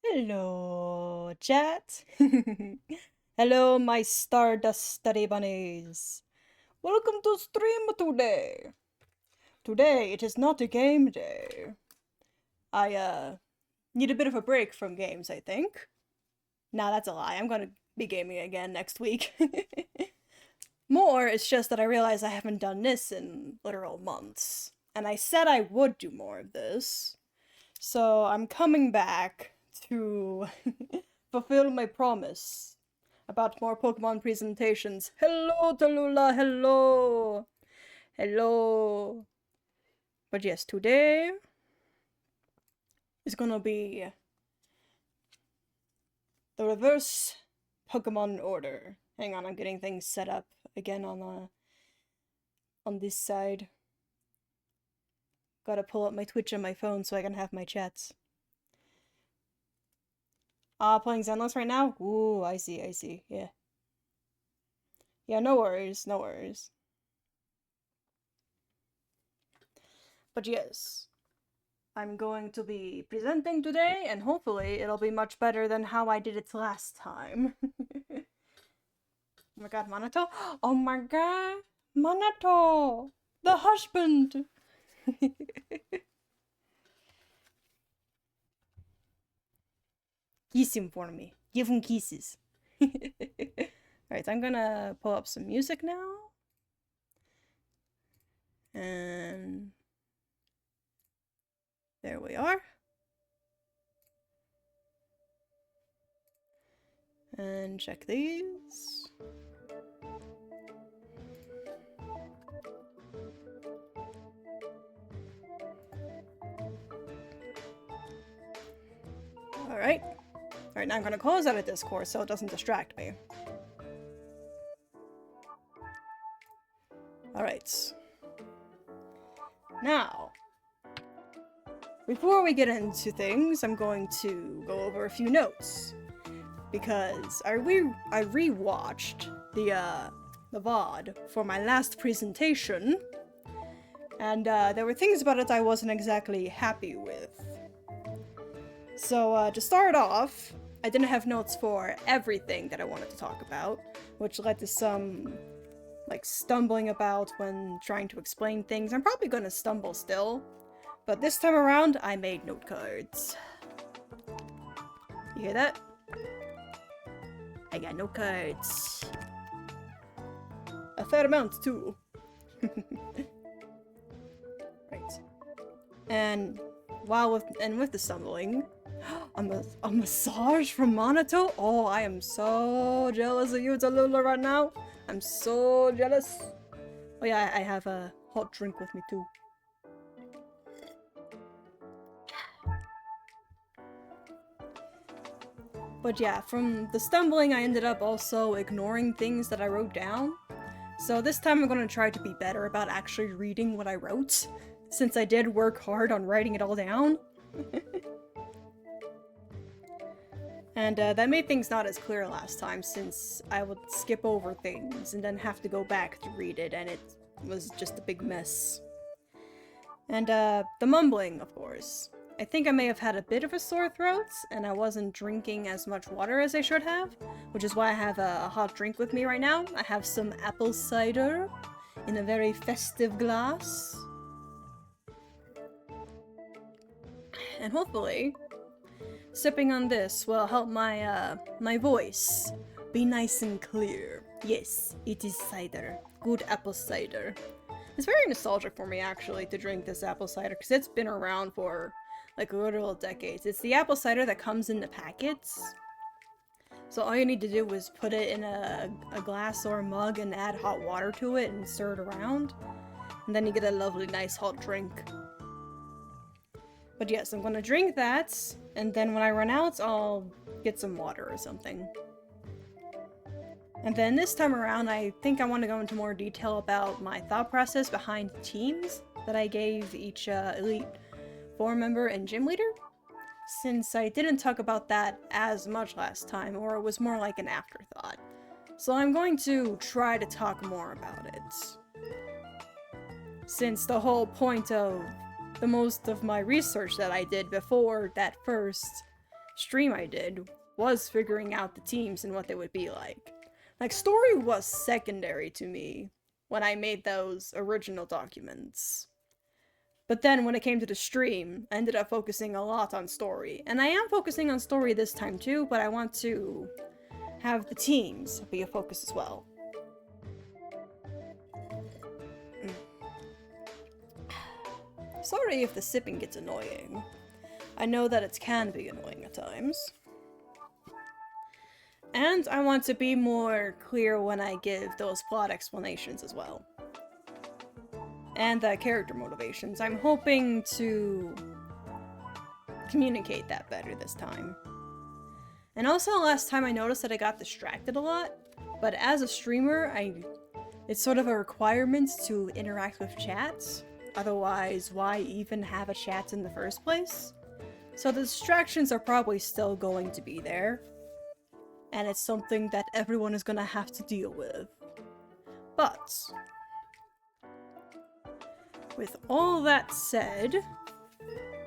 Hello, chat. Hello, my Stardust Study Bunnies. Welcome to stream today. Today, it is not a game day. I need a bit of a break from games, I think. Nah, that's a lie. I'm gonna be gaming again next week. More, it's just that I realize I haven't done this in literal months. And I said I would do more of this. So I'm coming back to fulfill my promise about more Pokemon presentations. Hello, Tallulah, hello! Hello! But yes, today is gonna be the reverse Pokemon order. Hang on, I'm getting things set up again on this side. Gotta pull up my Twitch on my phone so I can have my chats. Playing Zenless right now? Ooh, I see, yeah. Yeah, no worries, no worries. But yes, I'm going to be presenting today, and hopefully it'll be much better than how I did it last time. Oh my god, Manato? Oh my god, Manato! The husband! Kiss him for me. Give him kisses. Alright, I'm gonna pull up some music now. And there we are. And check these. Alright. Alright, now I'm gonna close out of Discord so it doesn't distract me. Alright. Now, before we get into things, I'm going to go over a few notes. Because I rewatched the VOD for my last presentation, and there were things about it I wasn't exactly happy with. So to start off, I didn't have notes for everything that I wanted to talk about, which led to some stumbling about when trying to explain things. I'm probably gonna stumble still, but this time around I made note cards. You hear that? I got no cards. A fair amount, too. Right. And with the stumbling, a massage from Monato? Oh, I am so jealous of you, Tallulah, right now. I'm so jealous. Oh yeah, I have a hot drink with me, too. But yeah, from the stumbling, I ended up also ignoring things that I wrote down. So this time I'm going to try to be better about actually reading what I wrote, since I did work hard on writing it all down. And that made things not as clear last time, since I would skip over things and then have to go back to read it, and it was just a big mess. And the mumbling, of course. I think I may have had a bit of a sore throat, and I wasn't drinking as much water as I should have, which is why I have a hot drink with me right now. I have some apple cider in a very festive glass. And hopefully, sipping on this will help my my voice be nice and clear. Yes, it is cider. Good apple cider. It's very nostalgic for me, actually, to drink this apple cider, because it's been around for literal decades. It's the apple cider that comes in the packets. So all you need to do is put it in a glass or a mug and add hot water to it and stir it around. And then you get a lovely, nice hot drink. But yes, I'm gonna drink that, and then when I run out, I'll get some water or something. And then this time around, I think I want to go into more detail about my thought process behind the teams that I gave each Elite 4 member and gym leader, since I didn't talk about that as much last time, or it was more like an afterthought. So I'm going to try to talk more about it. Since the whole point of the most of my research that I did before that first stream I did was figuring out the teams and what they would be like. Like, story was secondary to me when I made those original documents. But then when it came to the stream, I ended up focusing a lot on story. And I am focusing on story this time too, but I want to have the teams be a focus as well. Sorry if the sipping gets annoying. I know that it can be annoying at times. And I want to be more clear when I give those plot explanations as well. And the character motivations. I'm hoping to communicate that better this time. And also, last time I noticed that I got distracted a lot, but as a streamer, it's sort of a requirement to interact with chats. Otherwise, why even have a chat in the first place? So the distractions are probably still going to be there. And it's something that everyone is gonna have to deal with. But with all that said,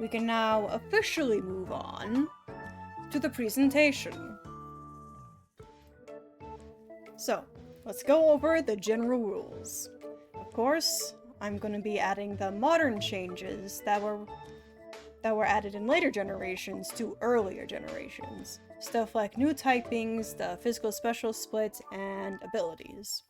we can now officially move on to the presentation. So, let's go over the general rules. Of course, I'm going to be adding the modern changes that were added in later generations to earlier generations. stuff like new typings, the physical special split, and abilities.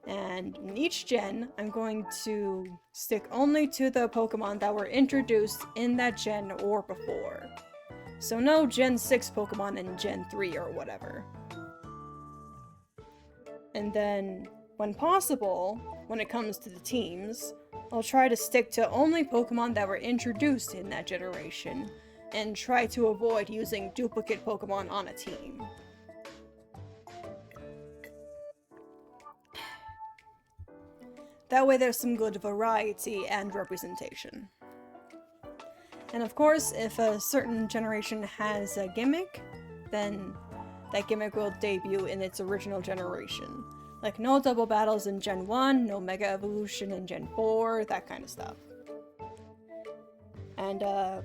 And in each gen, I'm going to stick only to the Pokemon that were introduced in that gen or before. So no Gen 6 Pokemon in Gen 3 or whatever. And then, when possible, when it comes to the teams, I'll try to stick to only Pokemon that were introduced in that generation, and try to avoid using duplicate Pokemon on a team. That way there's some good variety and representation. And of course, if a certain generation has a gimmick, then that gimmick will debut in its original generation. Like no double battles in Gen 1, no Mega Evolution in Gen 4, that kind of stuff. And a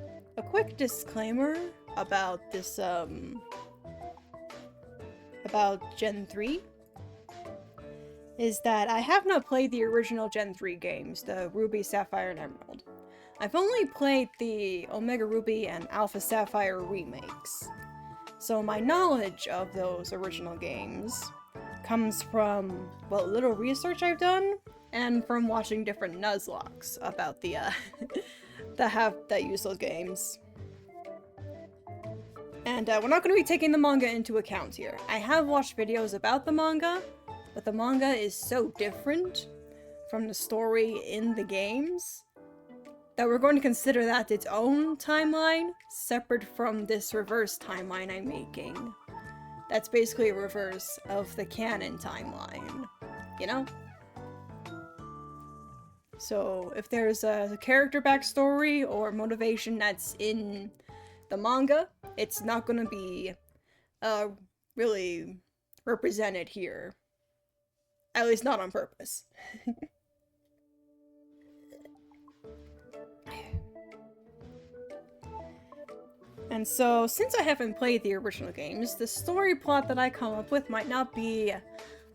quick disclaimer about this, about Gen 3, is that I have not played the original Gen 3 games, the Ruby, Sapphire, and Emerald. I've only played the Omega Ruby and Alpha Sapphire remakes. So my knowledge of those original games comes from what little research I've done, and from watching different Nuzlockes about the, that use those games. And we're not going to be taking the manga into account here. I have watched videos about the manga, but the manga is so different from the story in the games that we're going to consider that its own timeline, separate from this reverse timeline I'm making. That's basically a reverse of the canon timeline, you know? So if there's a character backstory or motivation that's in the manga, it's not gonna be really represented here. At least not on purpose. And so, since I haven't played the original games, the story plot that I come up with might not be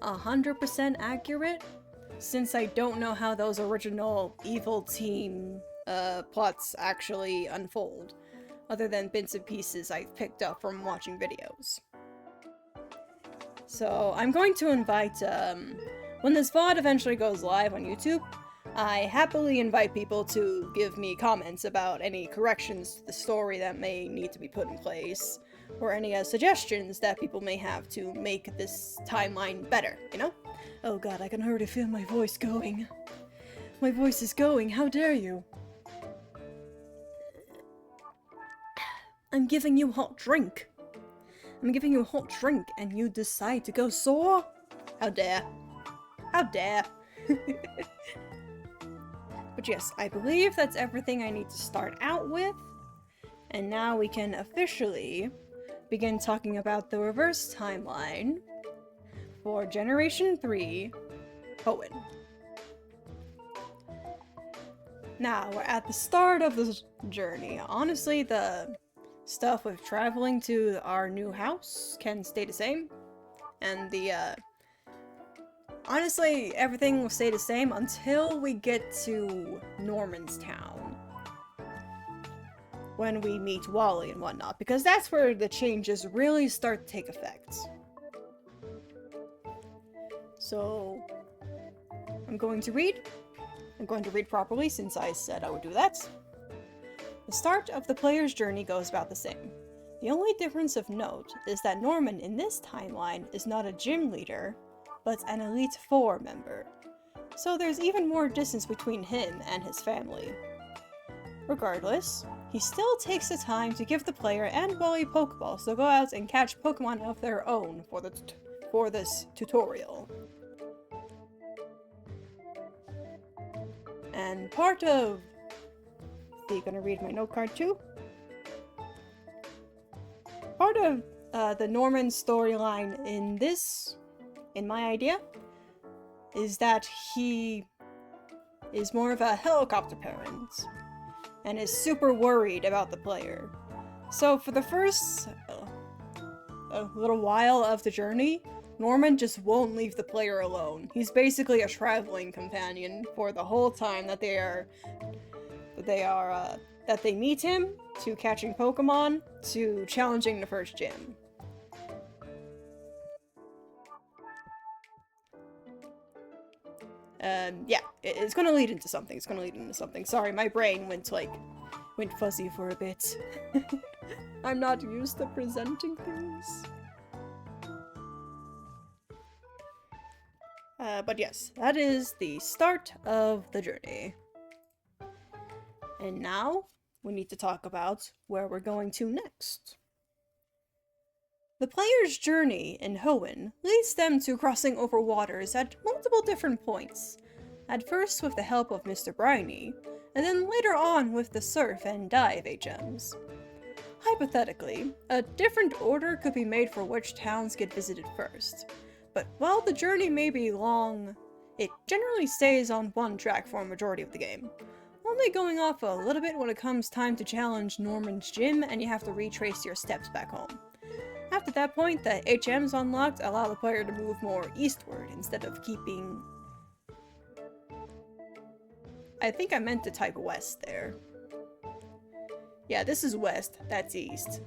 100% accurate, since I don't know how those original evil team plots actually unfold, other than bits and pieces I've picked up from watching videos. So, I'm going to invite, when this VOD eventually goes live on YouTube, I happily invite people to give me comments about any corrections to the story that may need to be put in place, or any suggestions that people may have to make this timeline better, you know? Oh god, I can already feel my voice going. My voice is going, how dare you? I'm giving you hot drink. I'm giving you a hot drink and you decide to go sore? How dare. How dare. But yes, I believe that's everything I need to start out with. And now we can officially begin talking about the reverse timeline for Generation 3, Hoenn. Now, we're at the start of this journey. Honestly, the stuff with traveling to our new house can stay the same. And the, honestly, everything will stay the same until we get to Norman's town. When we meet Wally and whatnot, because that's where the changes really start to take effect. So, I'm going to read properly since I said I would do that. The start of the player's journey goes about the same. The only difference of note is that Norman in this timeline is not a gym leader, but an Elite Four member. So there's even more distance between him and his family. Regardless, he still takes the time to give the player and Wally Pokeballs to go out and catch Pokemon of their own for this tutorial. And part of... Are you gonna read my note card too? Part of the Norman storyline in my idea, is that he is more of a helicopter parent, and is super worried about the player. So for the first a little while of the journey, Norman just won't leave the player alone. He's basically a traveling companion for the whole time that that they meet him, to catching Pokemon, to challenging the first gym. Yeah, it's gonna lead into something. It's gonna lead into something. Sorry, my brain went fuzzy for a bit. I'm not used to presenting things. But yes, that is the start of the journey. And now, we need to talk about where we're going to next. The player's journey in Hoenn leads them to crossing over waters at multiple different points, at first with the help of Mr. Briny, and then later on with the Surf and Dive HMs. Hypothetically, a different order could be made for which towns get visited first, but while the journey may be long, it generally stays on one track for a majority of the game, only going off a little bit when it comes time to challenge Norman's gym and you have to retrace your steps back home. After that point, the HMs unlocked allow the player to move more eastward instead of keeping... I think I meant to type west there. Yeah, this is west, that's east.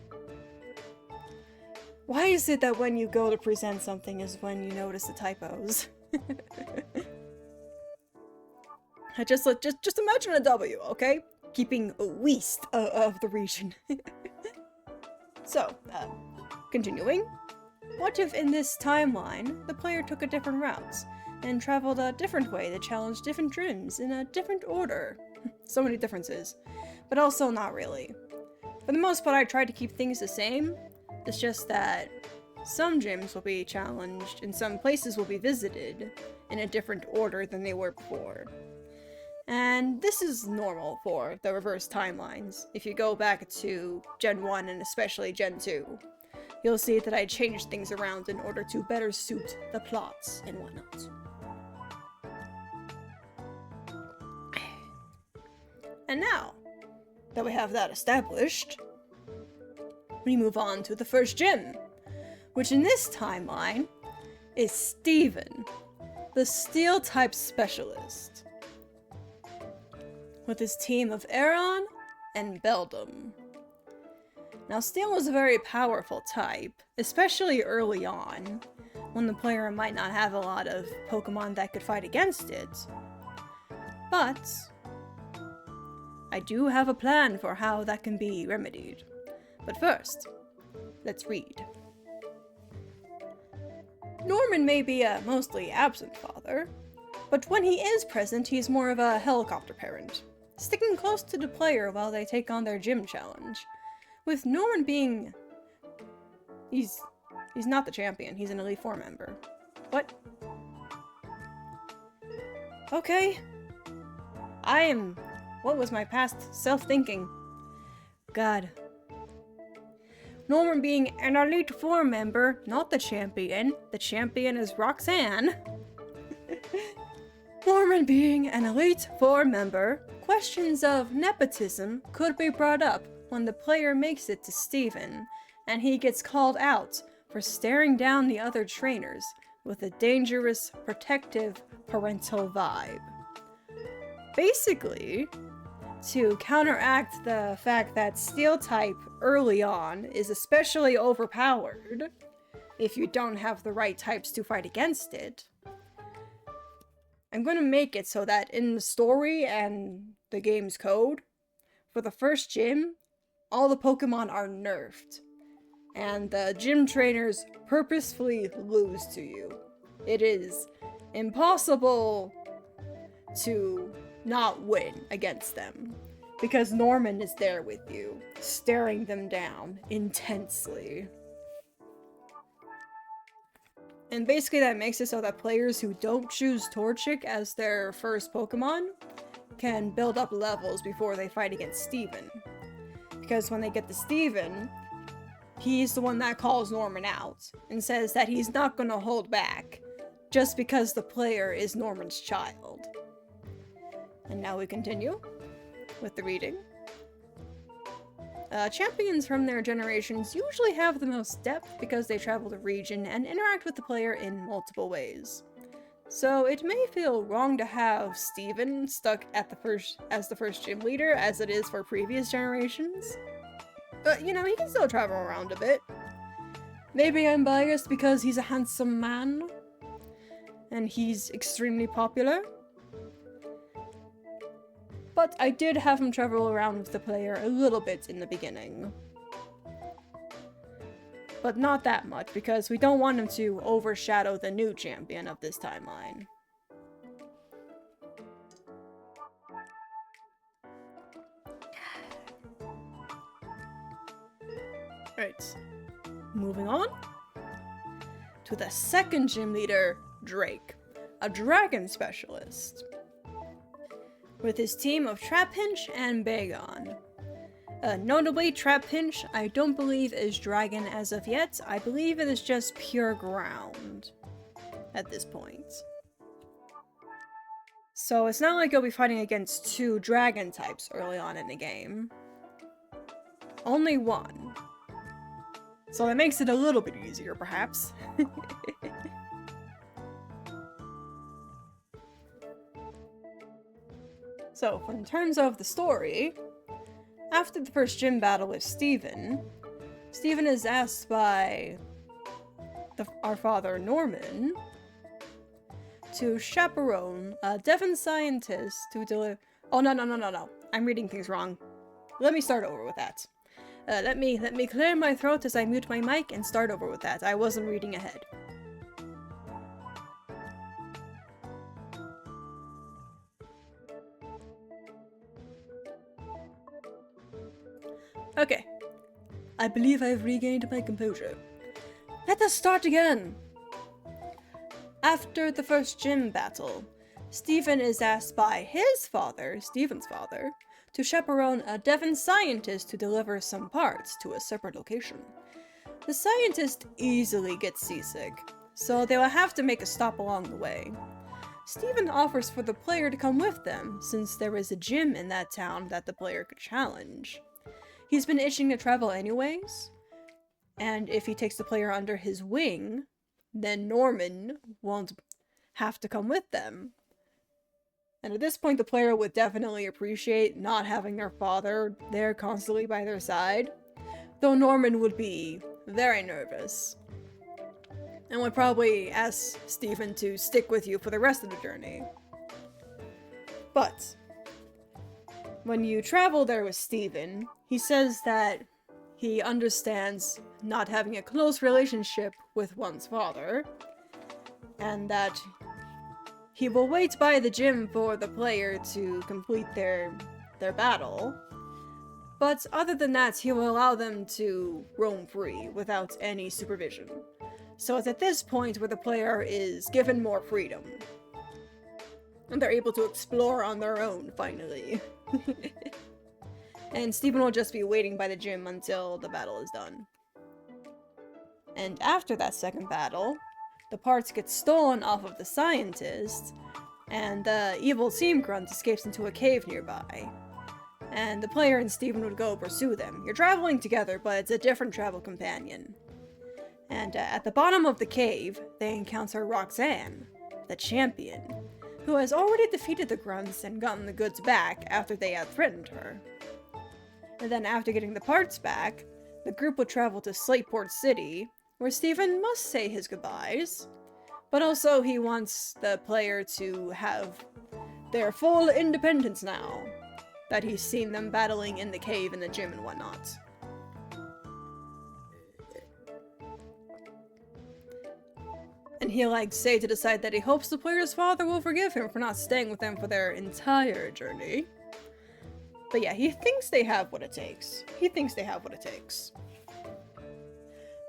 Why is it that when you go to present something is when you notice the typos? Just imagine a W, okay? Keeping west of the region. So, continuing. What if in this timeline, the player took a different route, and traveled a different way to challenge different gyms in a different order? So many differences, but also not really. For the most part, I tried to keep things the same. It's just that some gyms will be challenged, and some places will be visited in a different order than they were before. And this is normal for the reverse timelines. If you go back to Gen 1 and especially Gen 2, you'll see that I changed things around in order to better suit the plots and whatnot. And now that we have that established, we move on to the first gym, which in this timeline is Steven, the Steel-type specialist, with his team of Aeron and Beldum. Now, Steel was a very powerful type, especially early on, when the player might not have a lot of Pokemon that could fight against it. But I do have a plan for how that can be remedied. But first, let's read. Norman may be a mostly absent father, but when he is present, he's more of a helicopter parent, sticking close to the player while they take on their gym challenge. With Norman being... He's not the champion, he's an Elite Four member. What? Okay. What was my past self-thinking? God. Norman being an Elite Four member, not the champion. The champion is Roxanne. Norman being an Elite Four member, questions of nepotism could be brought up when the player makes it to Steven, and he gets called out for staring down the other trainers with a dangerous, protective, parental vibe. Basically, to counteract the fact that Steel-type early on is especially overpowered if you don't have the right types to fight against it, I'm going to make it so that in the story and the game's code, for the first gym, all the Pokemon are nerfed, and the gym trainers purposefully lose to you. It is impossible to not win against them, because Norman is there with you, staring them down intensely. And basically that makes it so that players who don't choose Torchic as their first Pokemon can build up levels before they fight against Steven. Because when they get to Steven, he's the one that calls Norman out and says that he's not gonna hold back just because the player is Norman's child. And now we continue with the reading. Champions from their generations usually have the most depth because they travel the region and interact with the player in multiple ways. So it may feel wrong to have Steven stuck at as the first gym leader as it is for previous generations. But, you know, he can still travel around a bit. Maybe I'm biased because he's a handsome man and he's extremely popular. But I did have him travel around with the player a little bit in the beginning. But not that much, because we don't want him to overshadow the new champion of this timeline. Right. Moving on to the second gym leader, Drake, a dragon specialist, with his team of Trapinch and Bagon. Notably, Trapinch, I don't believe is dragon as of yet. I believe it is just pure ground at this point. So it's not like you'll be fighting against 2 dragon types early on in the game. Only 1. So that makes it a little bit easier, perhaps. So, in terms of the story, after the first gym battle with Steven is asked by our father Norman to chaperone a Devon scientist to deliver. Oh, no. I'm reading things wrong. Let me start over with that. Let me clear my throat as I mute my mic and start over with that. I wasn't reading ahead. Okay. I believe I've regained my composure. Let us start again! After the first gym battle, Steven is asked by his father, Steven's father, to chaperone a Devon scientist to deliver some parts to a separate location. The scientist easily gets seasick, so they will have to make a stop along the way. Steven offers for the player to come with them, since there is a gym in that town that the player could challenge. He's been itching to travel anyways, and if he takes the player under his wing, then Norman won't have to come with them. And at this point, the player would definitely appreciate not having their father there constantly by their side, though Norman would be very nervous, and would probably ask Steven to stick with you for the rest of the journey. But when you travel there with Steven, he says that he understands not having a close relationship with one's father, and that he will wait by the gym for the player to complete their battle. But other than that, he will allow them to roam free without any supervision. So it's at this point where the player is given more freedom. And they're able to explore on their own, finally. And Steven will just be waiting by the gym until the battle is done. And after that second battle, the parts get stolen off of the scientist, and the evil team grunt escapes into a cave nearby. And the player and Steven would go pursue them. You're traveling together, but it's a different travel companion. And at the bottom of the cave, they encounter Roxanne, the champion, who has already defeated the grunts and gotten the goods back after they had threatened her. And then after getting the parts back, the group would travel to Slateport City, where Steven must say his goodbyes, but also he wants the player to have their full independence now, that he's seen them battling in the cave and the gym and whatnot. And he'll say to decide that he hopes the player's father will forgive him for not staying with them for their entire journey. But yeah, he thinks they have what it takes.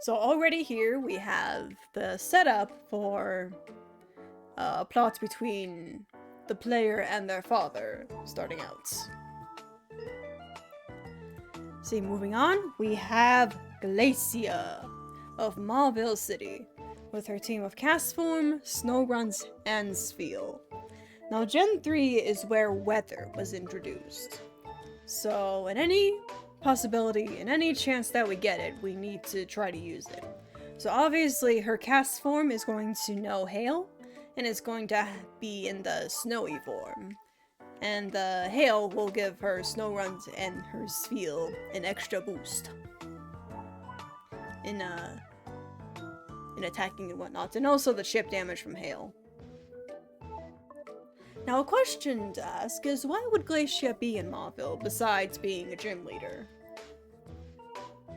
So already here we have the setup for a plot between the player and their father starting out. See, moving on, we have Glacia of Mauville City, with her team of Castform, Snowgrunts, and Spheal. Now, Gen 3 is where weather was introduced. So, in any possibility, in any chance that we get it, we need to try to use it. So obviously, her Castform is going to know Hail, and it's going to be in the snowy form. And the hail will give her snow runs and her spiel an extra boost in attacking and whatnot, and also the chip damage from hail. Now, a question to ask is, why would Glacia be in Mauville besides being a gym leader?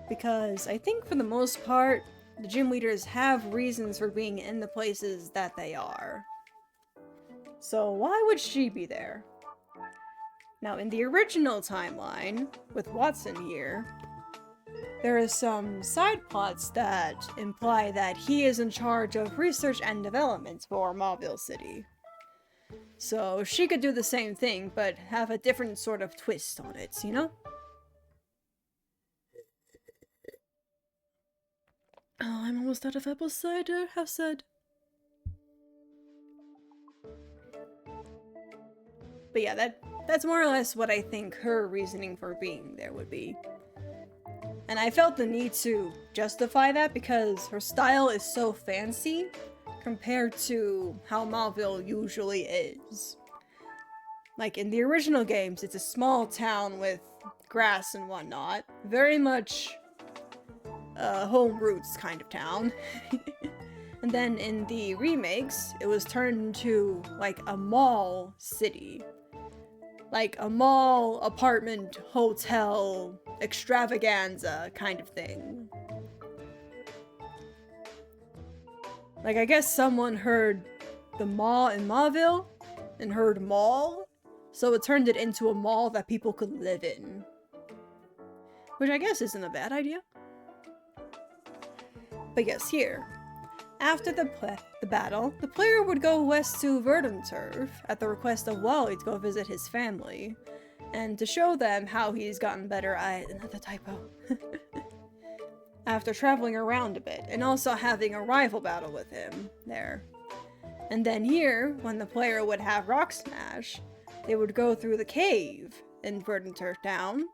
Because I think for the most part, the gym leaders have reasons for being in the places that they are. So why would she be there? Now, in the original timeline, with Watson here, there are some side plots that imply that he is in charge of research and development for Mauville City. So she could do the same thing, but have a different sort of twist on it, you know? Oh, I'm almost out of apple cider. How sad. But yeah, that's more or less what I think her reasoning for being there would be. And I felt the need to justify that because her style is so fancy compared to how Mauville usually is. Like, in the original games, it's a small town with grass and whatnot. Very much home roots kind of town. And then in the remakes, it was turned into, like, a mall city. Like, a mall, apartment, hotel, extravaganza kind of thing. Like, I guess someone heard the mall in Mauville and heard mall, so it turned it into a mall that people could live in. Which I guess isn't a bad idea. But yes, here. After the battle, the player would go west to Verdanturf at the request of Wally to go visit his family, and to show them how he's gotten better at another typo. After traveling around a bit, and also having a rival battle with him there. And then here, when the player would have Rock Smash, they would go through the cave in Verdanturf Town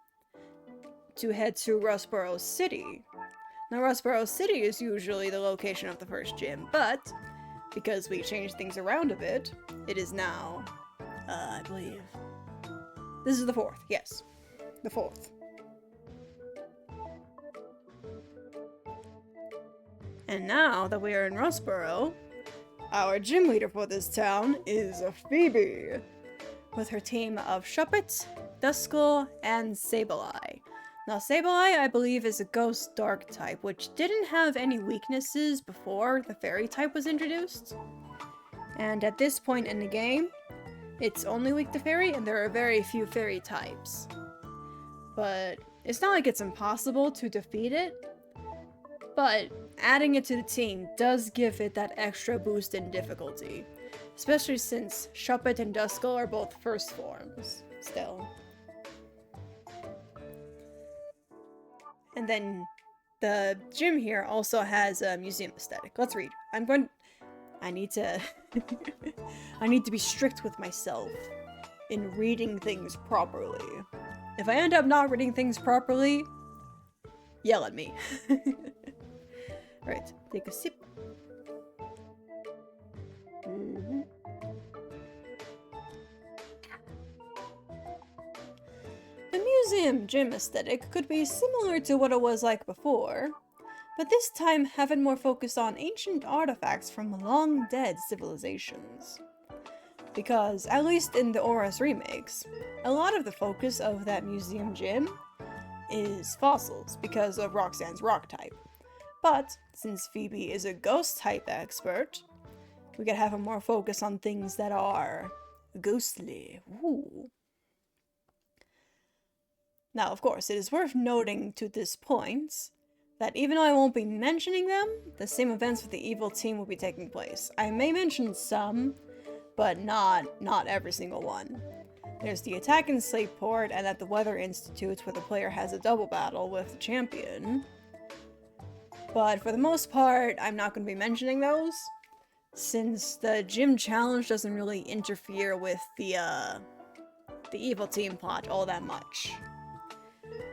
to head to Rustboro City. Now, Rustboro City is usually the location of the first gym, but because we changed things around a bit, it is now, I believe, this is the 4th, yes, the 4th. And now that we are in Rustboro, our gym leader for this town is Phoebe, with her team of Shuppet, Duskull, and Sableye. Now, Sableye, I believe, is a Ghost Dark type, which didn't have any weaknesses before the Fairy type was introduced. And at this point in the game, it's only weak to Fairy, and there are very few Fairy types. But it's not like it's impossible to defeat it, but adding it to the team does give it that extra boost in difficulty, especially since Shuppet and Duskull are both first forms, still. And then the gym here also has a museum aesthetic. Let's read. I need to I need to be strict with myself in reading things properly. If I end up not reading things properly, yell at me. Alright, take a sip. The museum gym aesthetic could be similar to what it was like before, but this time have it more focused on ancient artifacts from long-dead civilizations. Because, at least in the ORAS remakes, a lot of the focus of that museum gym is fossils because of Roxanne's rock type. But, since Phoebe is a ghost type expert, we could have a more focus on things that are ghostly. Ooh. Now, of course, it is worth noting to this point that even though I won't be mentioning them, the same events with the evil team will be taking place. I may mention some, but not every single one. There's the attack in Slateport and at the Weather Institute where the player has a double battle with the champion. But for the most part, I'm not going to be mentioning those, since the gym challenge doesn't really interfere with the evil team plot all that much.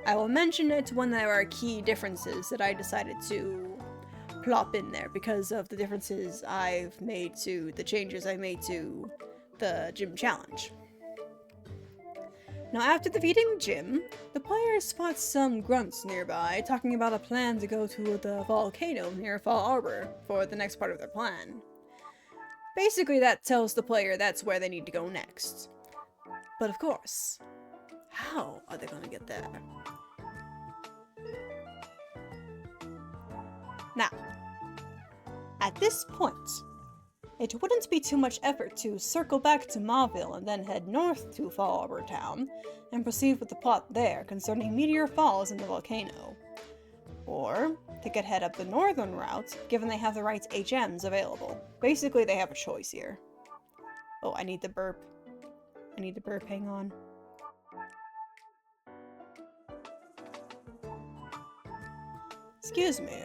I will mention it when there are key differences that I decided to plop in there because of the differences I've made to the changes I made to the gym challenge. Now, after defeating the gym, the player spots some grunts nearby talking about a plan to go to the volcano near Fall Arbor for the next part of their plan. Basically, that tells the player that's where they need to go next. But of course, how are they going to get there? Now, at this point, it wouldn't be too much effort to circle back to Mauville and then head north to Fall Arbor Town and proceed with the plot there concerning Meteor Falls and the volcano. Or they could head up the northern route, given they have the right HMs available. Basically, they have a choice here. Oh, I need the burp. Hang on. Excuse me.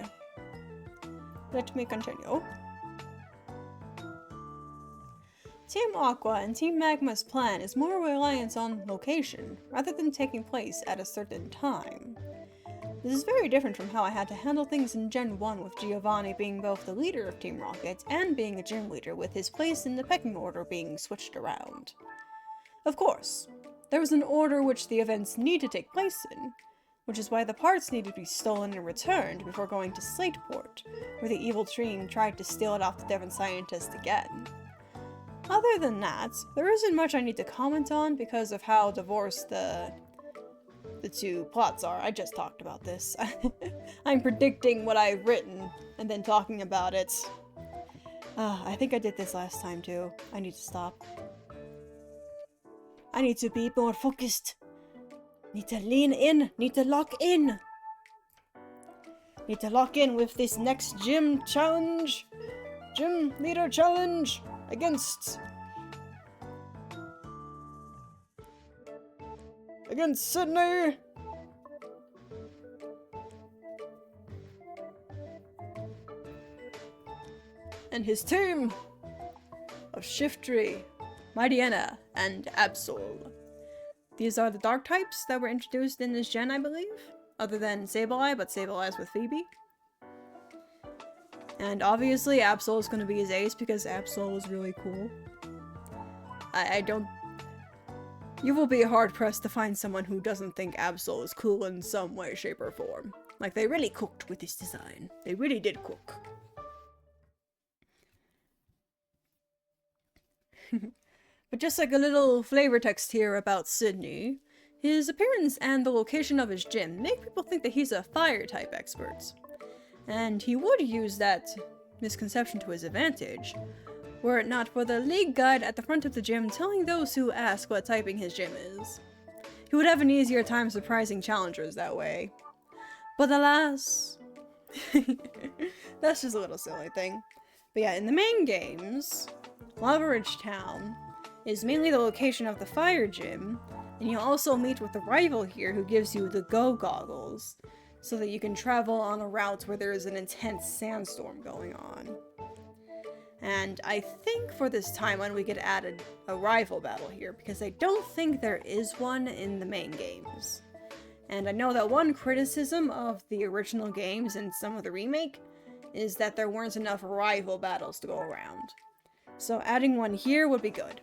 Let me continue. Team Aqua and Team Magma's plan is more reliant on location, rather than taking place at a certain time. This is very different from how I had to handle things in Gen 1 with Giovanni being both the leader of Team Rocket and being a gym leader with his place in the pecking order being switched around. Of course, there was an order which the events need to take place in, which is why the parts need to be stolen and returned before going to Slateport, where the evil team tried to steal it off the Devon scientist again. Other than that, there isn't much I need to comment on because of how divorced the two plots are. I just talked about this. I'm predicting what I've written and then talking about it. I think I did this last time too. I need to stop. I need to be more focused. Need to lean in. Need to lock in. Need to lock in with this next gym challenge. Gym leader challenge. Against Sinnoh. And his team of Shiftry, Mightyena, and Absol. These are the dark types that were introduced in this gen, I believe, other than Sableye, but Sableye's with Phoebe. And obviously, Absol is going to be his ace because Absol is really cool. I don't... You will be hard-pressed to find someone who doesn't think Absol is cool in some way, shape, or form. Like, they really cooked with this design. They really did cook. But just like a little flavor text here about Sydney, his appearance and the location of his gym make people think that he's a fire-type expert. And he would use that misconception to his advantage, were it not for the league guide at the front of the gym telling those who ask what typing his gym is. He would have an easier time surprising challengers that way. But alas... That's just a little silly thing. But yeah, in the main games, Lava Ridge Town is mainly the location of the fire gym, and you'll also meet with the rival here who gives you the Go Goggles, so that you can travel on a route where there is an intense sandstorm going on. And I think for this time when we could add a rival battle here, because I don't think there is one in the main games. And I know that one criticism of the original games and some of the remake is that there weren't enough rival battles to go around. So adding one here would be good.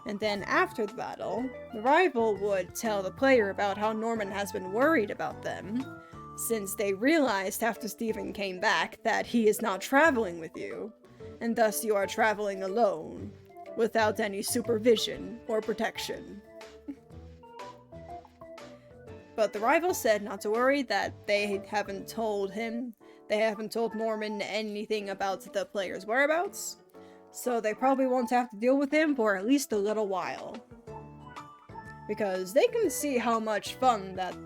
And then after the battle, the rival would tell the player about how Norman has been worried about them, since they realized after Steven came back that he is not traveling with you, and thus you are traveling alone, without any supervision or protection. But the rival said not to worry, that they haven't told Norman anything about the player's whereabouts, so they probably won't have to deal with him for at least a little while. Because they can see how much fun that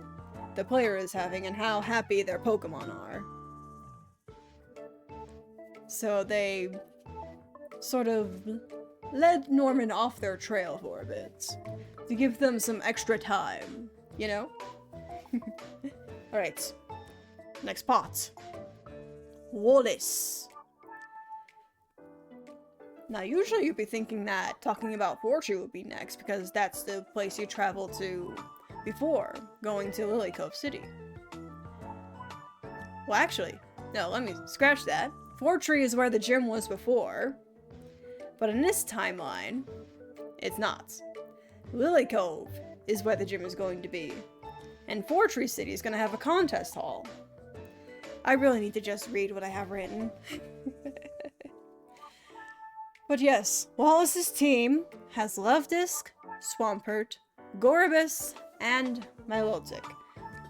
the player is having and how happy their Pokémon are. So they sort of led Norman off their trail for a bit, to give them some extra time, you know? Alright, next part. Wallace. Now, usually you'd be thinking that talking about Fortune would be next, because that's the place you traveled to before going to Lily Cove City. Well, actually, No, let me scratch that. Fortree is where the gym was before. But in this timeline, it's not. Lily Cove is where the gym is going to be. And Fortree City is going to have a contest hall. I really need to just read what I have written. But yes, Wallace's team has Levdisk, Swampert, Goribus, and Milotic.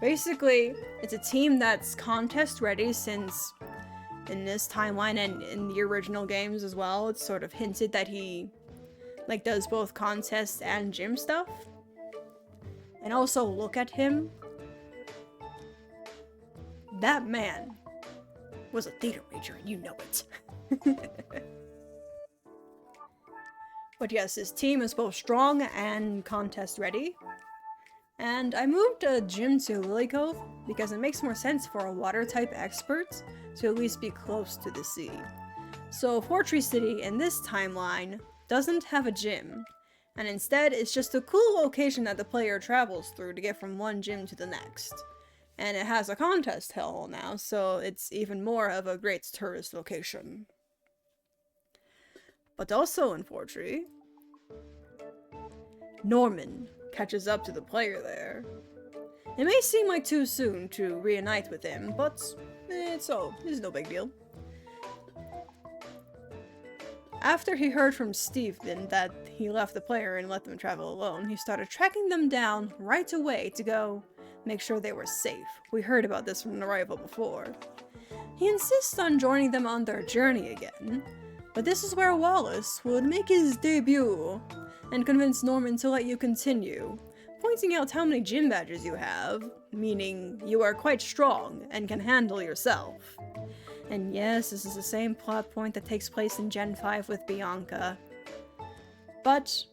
Basically, it's a team that's contest ready since in this timeline and in the original games as well, it's sort of hinted that he does both contest and gym stuff. And also look at him. That man was a theater major and you know it. But yes, his team is both strong and contest ready. And I moved a gym to Lily Cove because it makes more sense for a water type expert to at least be close to the sea. So Fortree City in this timeline doesn't have a gym, and instead it's just a cool location that the player travels through to get from one gym to the next. And it has a contest hall now, so it's even more of a great tourist location. But also in Fortree, Norman catches up to the player there. It may seem like too soon to reunite with him, but it's no big deal. After he heard from Steven that he left the player and let them travel alone, he started tracking them down right away to go make sure they were safe. We heard about this from the rival before. He insists on joining them on their journey again, but this is where Wallace would make his debut and convince Norman to let you continue, pointing out how many gym badges you have, meaning you are quite strong and can handle yourself. And yes, this is the same plot point that takes place in Gen 5 with Bianca. But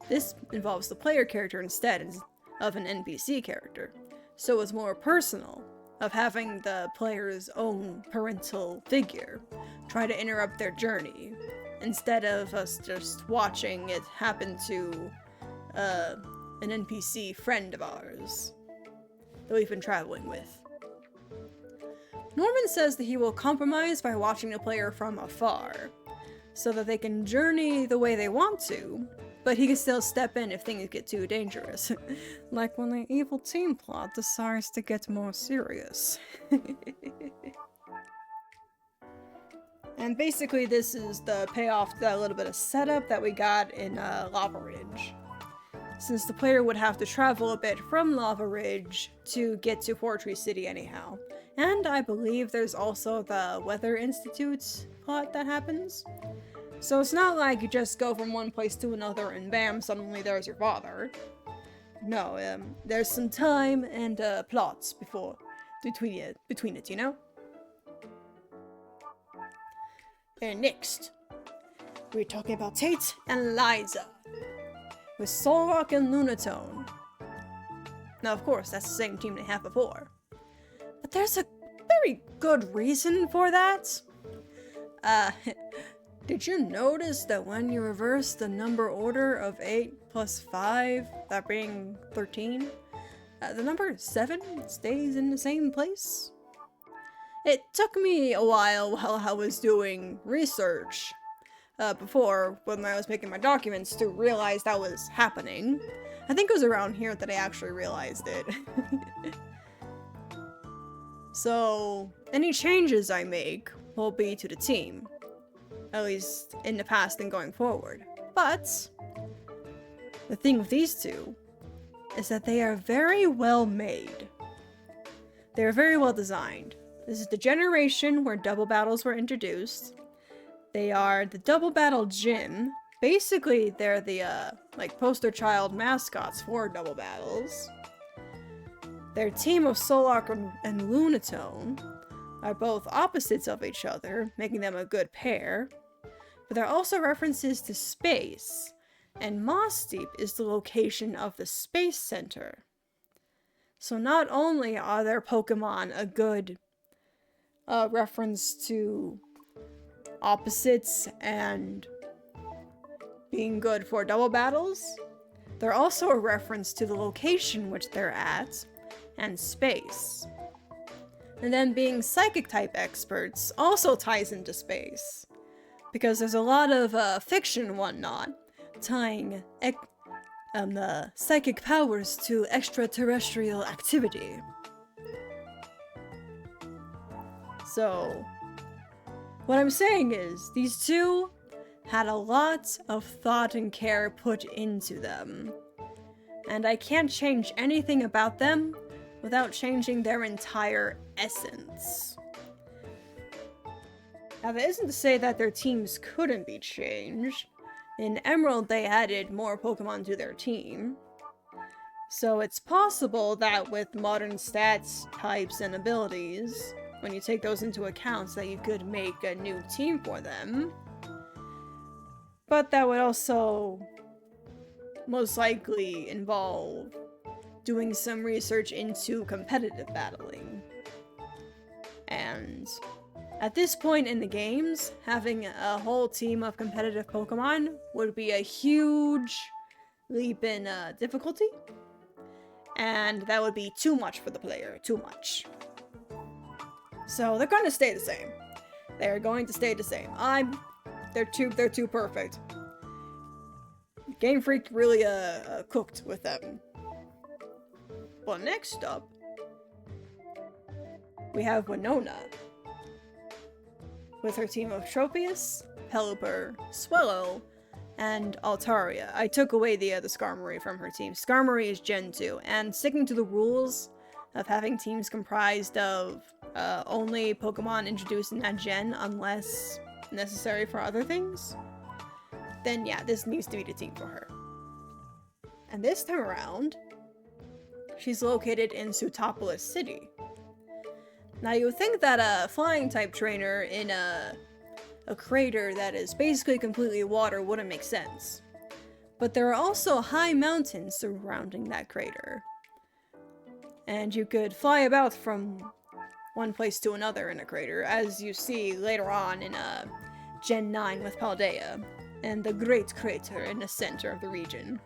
this involves the player character instead of an NPC character, so it's more personal, of having the player's own parental figure try to interrupt their journey, instead of us just watching it happen to an NPC friend of ours that we've been traveling with. Norman says that he will compromise by watching the player from afar, so that they can journey the way they want to, but he can still step in if things get too dangerous. Like when the evil team plot decides to get more serious. And basically this is the payoff to that little bit of setup that we got in Lava Ridge. Since the player would have to travel a bit from Lava Ridge to get to Fortree City anyhow. And I believe there's also the Weather Institute plot that happens. So it's not like you just go from one place to another and bam, suddenly there's your father. No, there's some time and plots between it, you know? And next, we're talking about Tate and Liza, with Solrock and Lunatone. Now, of course, that's the same team they had before. But there's a very good reason for that. Did you notice that when you reverse the number order of 8 plus 5, that being 13, the number 7 stays in the same place? It took me a while I was doing research before, when I was making my documents, to realize that was happening. I think it was around here that I actually realized it. So, any changes I make will be to the team. At least in the past and going forward. But the thing with these two is that they are very well made. They are very well designed. This is the generation where double battles were introduced. They are the double battle gym. Basically, they're the poster child mascots for double battles. Their team of Solrock and Lunatone are both opposites of each other, making them a good pair. But there are also references to space, and Moss Deep is the location of the Space Center. So not only are their Pokemon a good reference to opposites and being good for double battles, they're also a reference to the location which they're at and space. And then being psychic-type experts also ties into space. Because there's a lot of fiction and whatnot tying the psychic powers to extraterrestrial activity. So, what I'm saying is, these two had a lot of thought and care put into them. And I can't change anything about them without changing their entire essence. Now, that isn't to say that their teams couldn't be changed. In Emerald, they added more Pokemon to their team. So it's possible that with modern stats, types, and abilities, when you take those into account, that you could make a new team for them. But that would also most likely involve doing some research into competitive battling. And at this point in the games, having a whole team of competitive Pokemon would be a huge leap in difficulty. And that would be too much for the player, too much. So they're going to stay the same. They're going to stay the same. They're too perfect. Game Freak really cooked with them. Well, next up, we have Winona. With her team of Tropius, Pelipper, Swellow, and Altaria. I took away the Skarmory from her team. Skarmory is Gen 2, and sticking to the rules of having teams comprised of only Pokemon introduced in that gen, unless necessary for other things, then yeah, this needs to be the team for her. And this time around, she's located in Sootopolis City. Now you would think that a flying-type trainer in a crater that is basically completely water wouldn't make sense. But there are also high mountains surrounding that crater. And you could fly about from one place to another in a crater, as you see later on in Gen 9 with Paldea, and the Great Crater in the center of the region.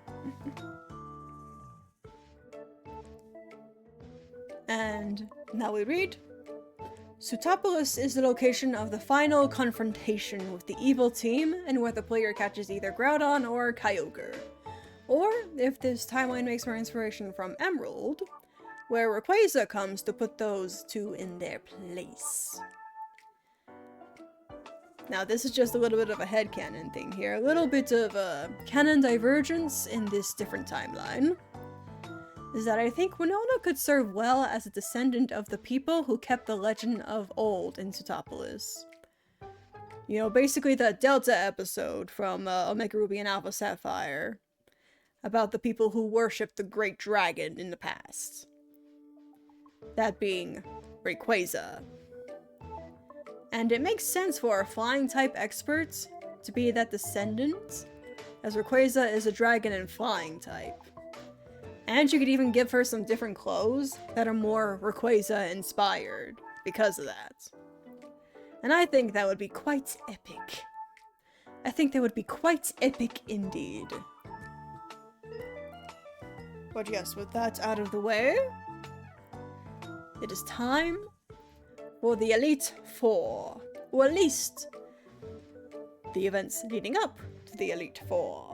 And now we read, Sootopolis is the location of the final confrontation with the evil team, and where the player catches either Groudon or Kyogre. Or, if this timeline makes more inspiration from Emerald, where Rayquaza comes to put those two in their place. Now, this is just a little bit of a headcanon thing here, a little bit of a canon divergence in this different timeline. Is that I think Winona could serve well as a descendant of the people who kept the legend of old in Sootopolis. You know, basically the Delta episode from Omega Ruby and Alpha Sapphire, about the people who worshipped the Great Dragon in the past. That being Rayquaza. And it makes sense for a flying-type expert to be that descendant, as Rayquaza is a dragon and flying type. And you could even give her some different clothes that are more Rayquaza inspired because of that. And I think that would be quite epic. I think that would be quite epic indeed. But yes, with that out of the way, it is time for the Elite Four. Or at least, the events leading up to the Elite Four.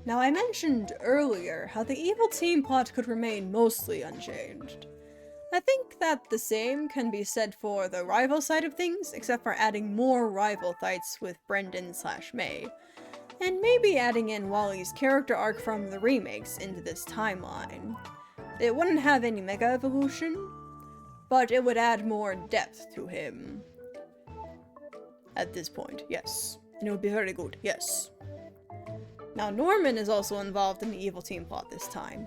Now, I mentioned earlier how the evil team plot could remain mostly unchanged. I think that the same can be said for the rival side of things, except for adding more rival fights with Brendan/May, and maybe adding in Wally's character arc from the remakes into this timeline. It wouldn't have any Mega Evolution, but it would add more depth to him. At this point, yes. And it would be very good, yes. Now, Norman is also involved in the evil team plot this time,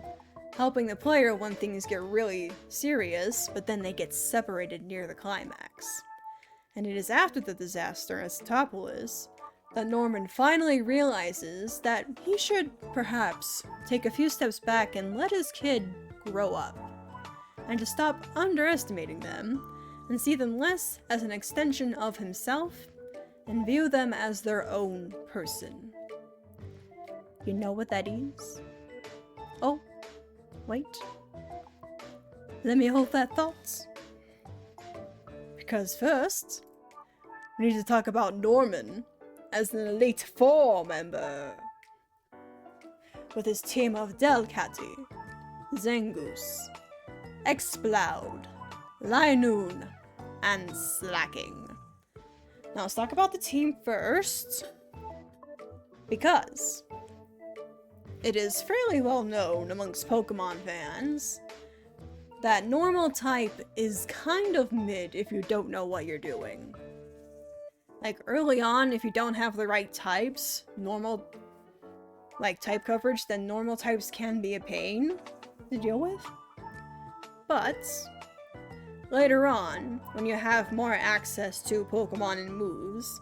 helping the player when things get really serious, but then they get separated near the climax. And it is after the disaster at Sootopolis that Norman finally realizes that he should, perhaps, take a few steps back and let his kid grow up, and to stop underestimating them, and see them less as an extension of himself, and view them as their own person. You know what that is? Oh, wait. let me hold that thought. Because first, we need to talk about Norman as an Elite Four member. With his team of Delcatty, Zangoose, Exploud, Linoon, and Slacking. Now let's talk about the team first, because it is fairly well known amongst Pokemon fans that normal type is kind of mid if you don't know what you're doing. Like early on, if you don't have the right types, normal type coverage, then normal types can be a pain to deal with. But later on, when you have more access to Pokemon and moves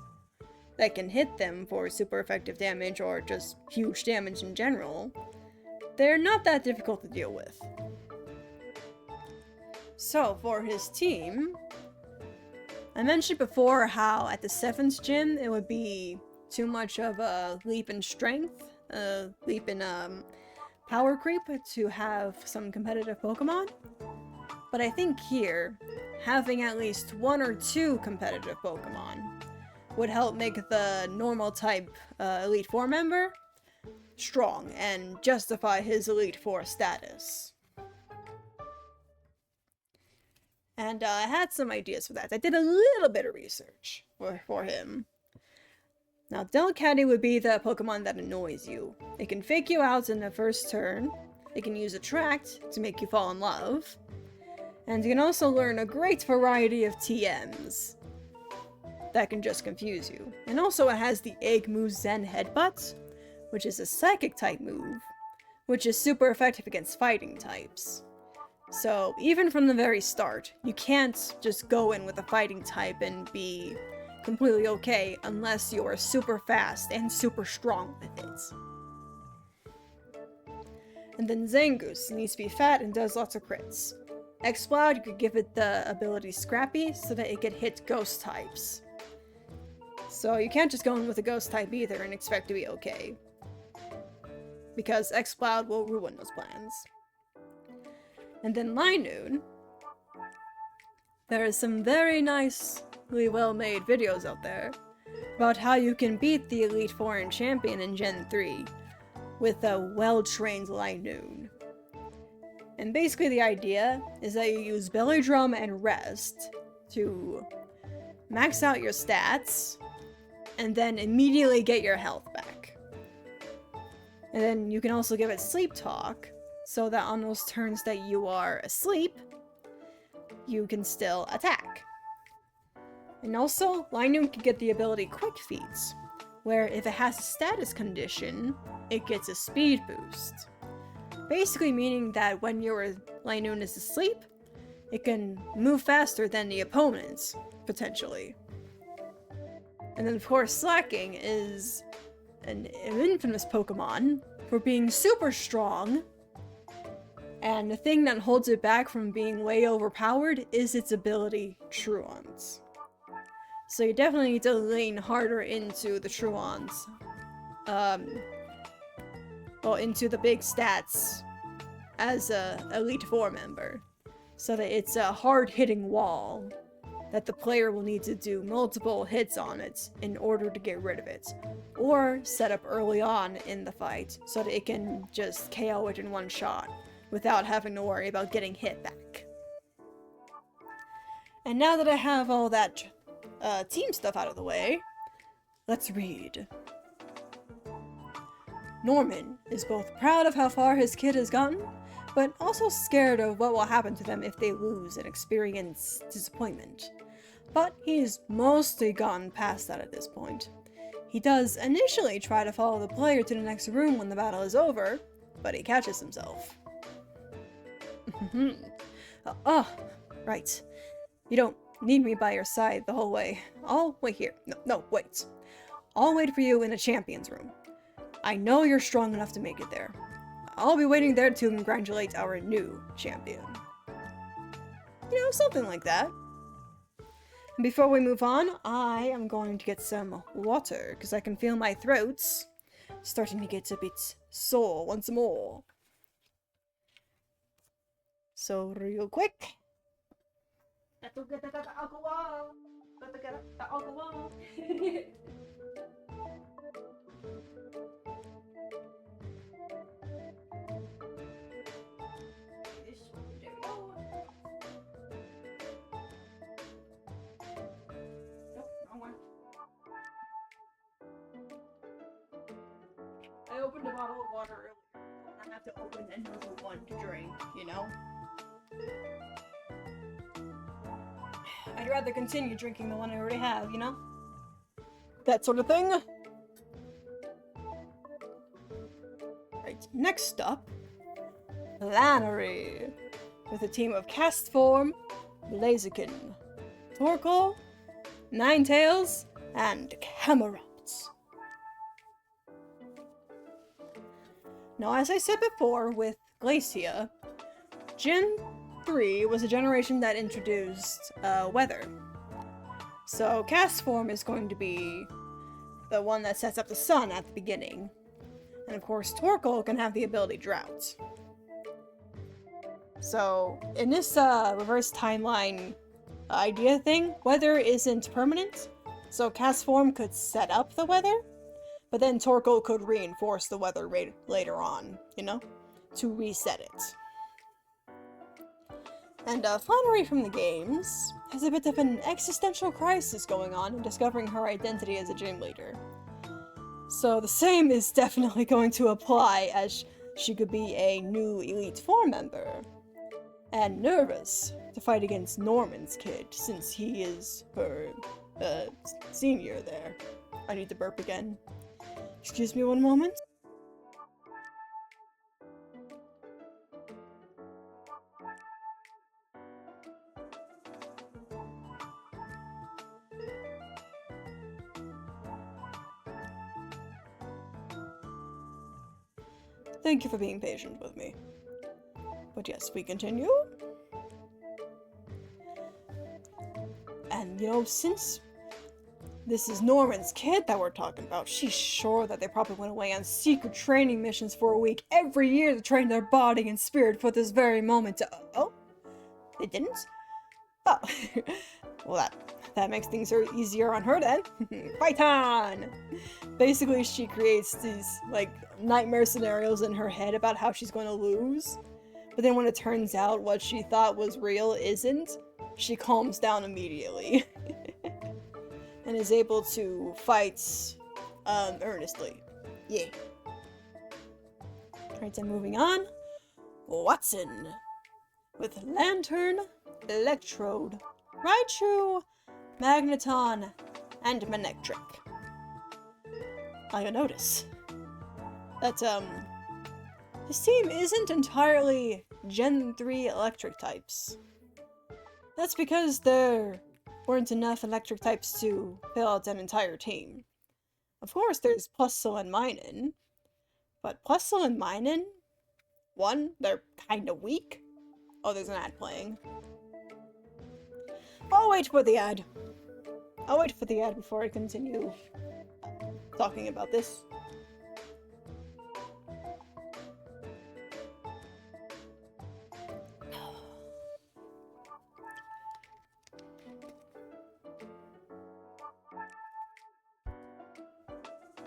that can hit them for super effective damage or just huge damage in general, they're not that difficult to deal with. So for his team, I mentioned before how at the 7th gym it would be too much of a leap in strength, a leap in power creep to have some competitive Pokemon. But I think here, having at least 1 or 2 competitive Pokemon would help make the normal type Elite Four member strong and justify his Elite Four status. And I had some ideas for that. I did a little bit of research for him. Now, Delcatty would be the Pokemon that annoys you. It can fake you out in the first turn. It can use Attract to make you fall in love. And you can also learn a great variety of TMs that can just confuse you. And also it has the Egg Move Zen Headbutt, which is a Psychic type move, which is super effective against fighting types. So even from the very start, you can't just go in with a fighting type and be completely okay unless you're super fast and super strong with it. And then Zangoose needs to be fat and does lots of crits. Exploud, you could give it the ability Scrappy so that it could hit ghost types. So you can't just go in with a ghost type either and expect to be okay, because Exploud will ruin those plans. And then Linoon, there is some very nicely well-made videos out there about how you can beat the Elite Four and Champion in Gen 3 with a well-trained Linoon. And basically the idea is that you use Belly Drum and Rest to max out your stats and then immediately get your health back. And then you can also give it Sleep Talk, so that on those turns that you are asleep, you can still attack. And also, Linoon can get the ability Quick Feet, where if it has a status condition, it gets a speed boost. Basically meaning that when your Linoon is asleep, it can move faster than the opponents, potentially. And then of course Slacking is an infamous Pokemon for being super strong, and the thing that holds it back from being way overpowered is its ability Truants. So you definitely need to lean harder into the Truants. Into the big stats as a Elite Four member, so that it's a hard-hitting wall that the player will need to do multiple hits on it in order to get rid of it, or set up early on in the fight so that it can just KO it in one shot without having to worry about getting hit back. And now that I have all that team stuff out of the way, let's read. Norman is both proud of how far his kid has gotten, but also scared of what will happen to them if they lose and experience disappointment. But he's mostly gotten past that at this point. He does initially try to follow the player to the next room when the battle is over, but he catches himself. Right. You don't need me by your side the whole way. I'll wait here. No, wait. I'll wait for you in the champion's room. I know you're strong enough to make it there. I'll be waiting there to congratulate our new champion. You know, something like that. And before we move on, I am going to get some water, because I can feel my throat's starting to get a bit sore once more. So real quick. Gotta get the alcohol. Gotta get the alcohol. There we go. Nope, wrong one. I opened a bottle of water earlier. I have to open another one to drink, you know? I'd rather continue drinking the one I already have, you know? That sort of thing. Right, next up, Lannery, with a team of Castform, Blaziken, Torkoal, Ninetales, and Camerupt. Now, as I said before, with Glacia, Gen 3 was a generation that introduced weather. So Castform is going to be the one that sets up the sun at the beginning. And of course, Torkoal can have the ability Drought. So, in this reverse timeline idea thing, weather isn't permanent, so Castform could set up the weather, but then Torkoal could reinforce the weather later on, you know, to reset it. And Flannery from the games has a bit of an existential crisis going on in discovering her identity as a gym leader. So the same is definitely going to apply, as she could be a new Elite Four member. And nervous to fight against Norman's kid, since he is her senior there. I need to burp again. Excuse me one moment. Thank you for being patient with me. But yes, we continue. And, you know, since this is Norman's kid that we're talking about, she's sure that they probably went away on secret training missions for a week every year to train their body and spirit for this very moment to— oh? They didn't? Oh. Well, that makes things easier on her then. Fight on! Basically, she creates these, like, nightmare scenarios in her head about how she's going to lose. But then when it turns out what she thought was real isn't, she calms down immediately. And is able to fight earnestly. Yeah. Alright, so moving on. Watson. With Lantern, Electrode, Raichu, Magneton, and Manectric. I notice that, this team isn't entirely Gen 3 electric types. That's because there weren't enough electric types to fill out an entire team. Of course, there's Plusle and Minun, but Plusle and Minun, one, they're kinda weak. Oh, there's an ad playing. I'll wait for the ad. I'll wait for the ad before I continue talking about this.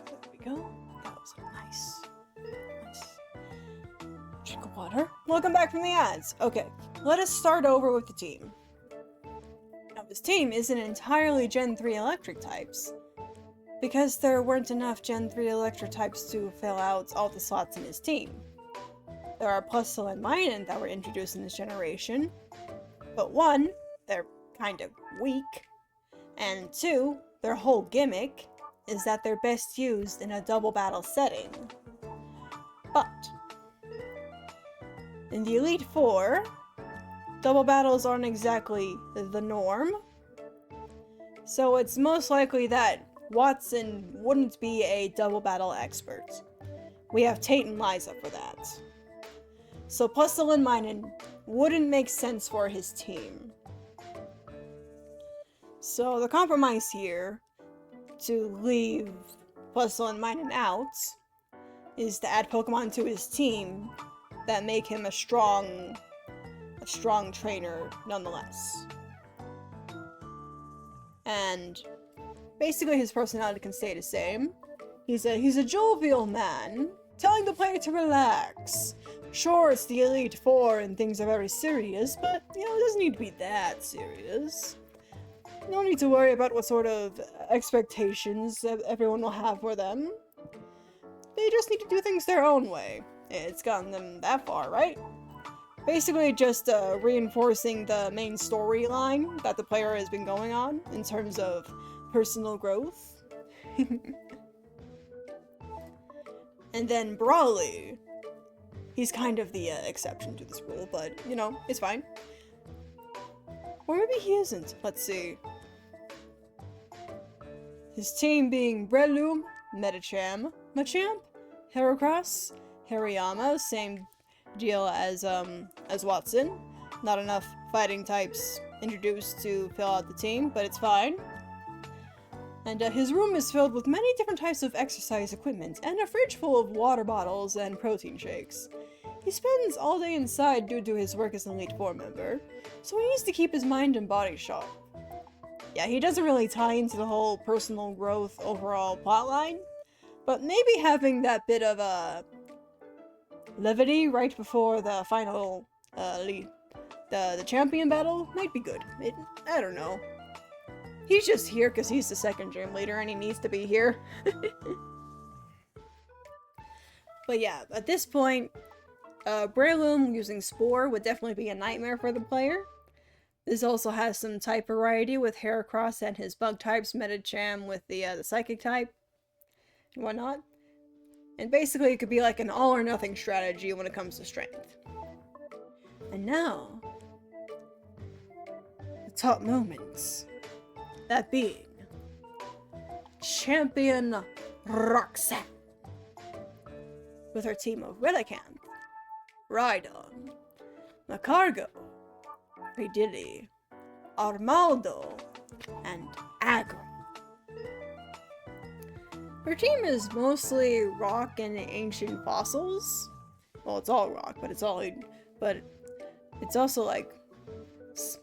There we go. That was nice. Drink of water. Welcome back from the ads. Okay, let us start over with the team. Now, this team isn't entirely Gen 3 electric types, because there weren't enough Gen 3 electric types to fill out all the slots in his team. There are Plusle and Minun that were introduced in this generation, but one, they're kind of weak, and two, their whole gimmick is that they're best used in a double battle setting. But in the Elite Four, double battles aren't exactly the norm, so it's most likely that Watson wouldn't be a double battle expert. We have Tate and Liza for that. So Plusle and Minun wouldn't make sense for his team. So the compromise here, to leave Plusle and Minun out, is to add Pokemon to his team that make him a strong a strong trainer nonetheless. And basically his personality can stay the same. He's a jovial man, telling the player to relax. Sure, it's the Elite Four and things are very serious, but, you know, it doesn't need to be that serious. No need to worry about what sort of expectations everyone will have for them. They just need to do things their own way. It's gotten them that far, right? Basically just reinforcing the main storyline that the player has been going on in terms of personal growth. And then Brawly. He's kind of the exception to this rule, but, you know, it's fine. Or maybe he isn't. Let's see. His team being Breloom, Medicham, Machamp, Heracross, Hariyama, same deal as Watson. Not enough fighting types introduced to fill out the team, but it's fine. And his room is filled with many different types of exercise equipment, and a fridge full of water bottles and protein shakes. He spends all day inside due to his work as an Elite Four member, so he needs to keep his mind and body sharp. Yeah, he doesn't really tie into the whole personal growth overall plotline, but maybe having that bit of levity right before the final the champion battle might be good. I don't know. He's just here because he's the second gym leader and he needs to be here. But yeah, at this point, Breloom using Spore would definitely be a nightmare for the player. This also has some type variety with Heracross and his bug types, Medicham with the psychic type, and whatnot. And basically it could be like an all or nothing strategy when it comes to strength. And now, the top moments. That being, Champion Roxanne, with her team of Relicanth, Rhydon, Macargo, Redilly, Armaldo, and Aggro. Her team is mostly rock and ancient fossils. Well, it's all rock, but it's also like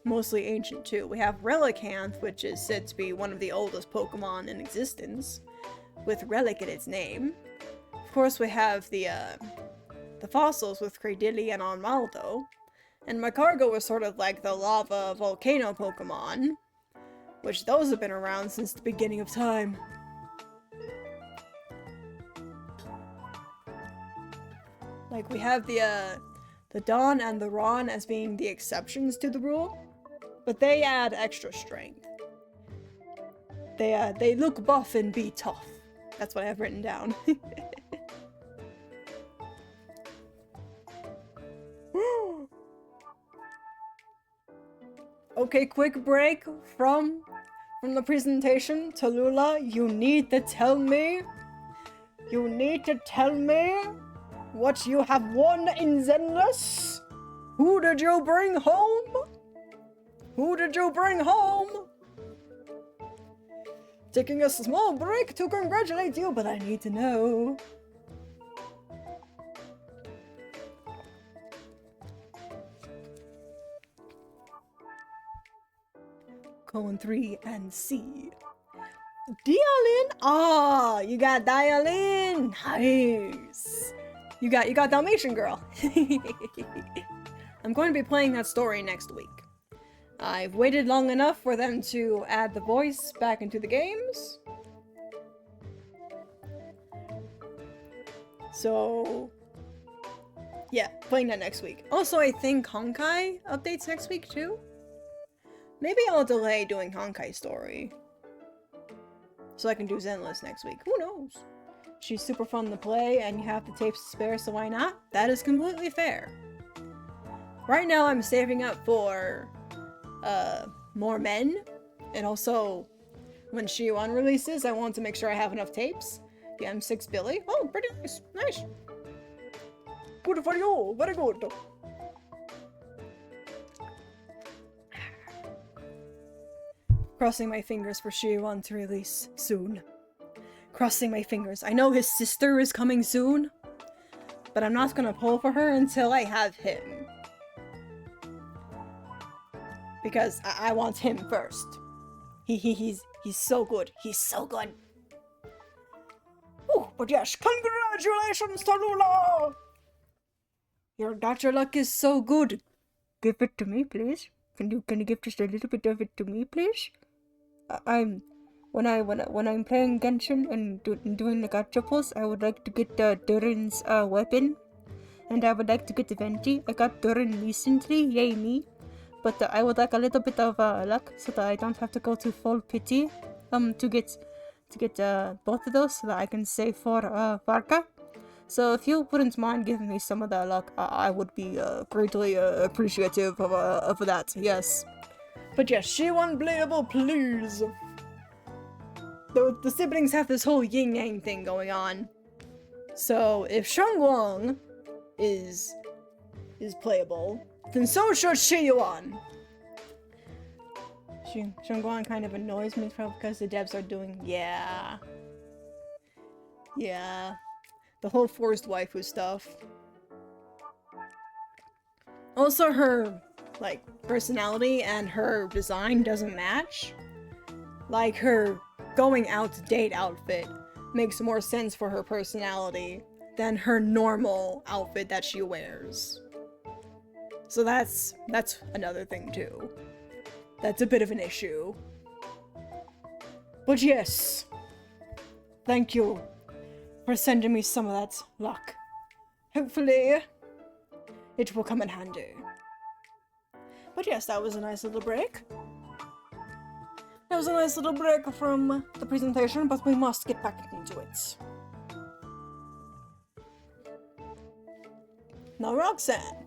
mostly ancient too. We have Relicanth, which is said to be one of the oldest Pokemon in existence, with Relic in its name. Of course, we have the fossils with Cradily and Armaldo, and Macargo was sort of like the lava volcano Pokemon, which those have been around since the beginning of time. Like, we have the Dawn and the Ron as being the exceptions to the rule, but they add extra strength. They look buff and be tough. That's what I have written down. Okay, quick break from the presentation. Tallulah, you need to tell me what you have won in Zenless. Who did you bring home? Taking a small break to congratulate you, but I need to know. Colon 3 and C. Dialin! Ah, you got Dialin! Nice! You got Dalmatian Girl. I'm going to be playing that story next week. I've waited long enough for them to add the voice back into the games. So, yeah, playing that next week. Also, I think Honkai updates next week too. Maybe I'll delay doing Honkai story, so I can do Zenless next week. Who knows? She's super fun to play, and you have the tapes to spare, so why not? That is completely fair. Right now, I'm saving up for more men, and also when Shiwan releases, I want to make sure I have enough tapes. The M6 Billy. Oh, pretty nice. Nice. Good for you. Very good. Crossing my fingers for Shiwan to release soon. Crossing my fingers. I know his sister is coming soon, but I'm not gonna pull for her until I have him. Because I want him first. He's so good. He's so good. Oh, but yes, congratulations, Tallulah! Your Dr. Luck is so good. Give it to me, please. Can you give just a little bit of it to me, please? When I'm playing Genshin and doing the gacha pulls, I would like to get Durin's weapon, and I would like to get the Venti. I got Durin recently, yay me! But I would like a little bit of luck so that I don't have to go to full pity to get both of those so that I can save for Varka. So if you wouldn't mind giving me some of that luck, I would be greatly appreciative of that, yes. But yes, she unplayable, please. The siblings have this whole yin-yang thing going on. So if Shangguang is playable, then so should Shiyuan. Shangguang kind of annoys me probably because the devs are doing, yeah, the whole forced waifu stuff. Also, her, like, personality and her design doesn't match. Like, her going out to date outfit makes more sense for her personality than her normal outfit that she wears. So that's another thing too. That's a bit of an issue. But yes, thank you for sending me some of that luck. Hopefully, it will come in handy. But yes, that was a nice little break. That was a nice little break from the presentation, but we must get back into it. Now Roxanne.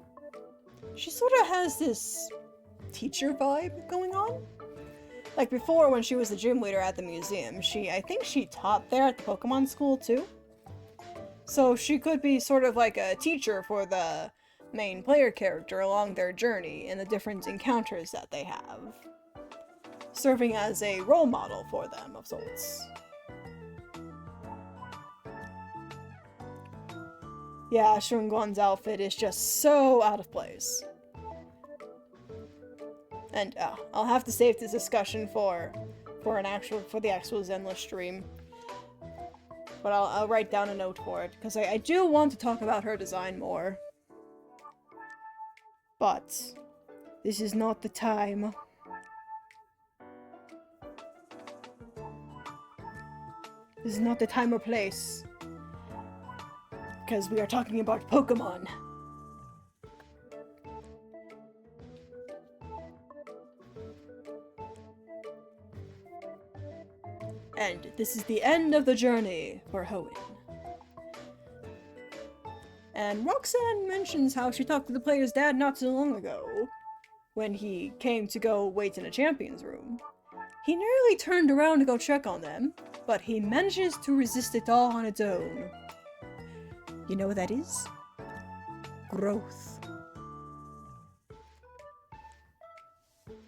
She sort of has this teacher vibe going on. Like before, when she was the gym leader at the museum, I think she taught there at the Pokemon school too. So she could be sort of like a teacher for the main player character along their journey in the different encounters that they have. Serving as a role model for them of sorts. Yeah, Shunguan's outfit is just so out of place. And I'll have to save this discussion for the actual Zenless stream. But I'll write down a note for it, because I do want to talk about her design more. But this is not the time. This is not the time or place. Because we are talking about Pokémon. And this is the end of the journey for Hoenn. And Roxanne mentions how she talked to the player's dad not so long ago, when he came to go wait in a champion's room. He nearly turned around to go check on them, but he manages to resist it all on its own. You know what that is? Growth.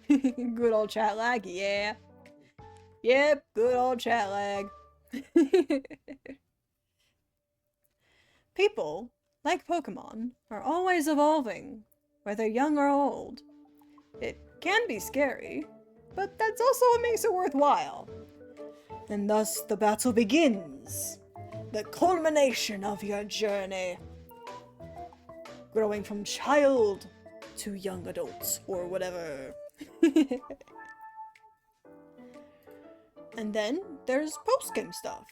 Good old chat lag, yeah. Yep, good old chat lag. People, like Pokemon, are always evolving, whether young or old. It can be scary, but that's also what makes it worthwhile. And thus the battle begins. The culmination of your journey. Growing from child to young adults, or whatever. And then there's post-game stuff.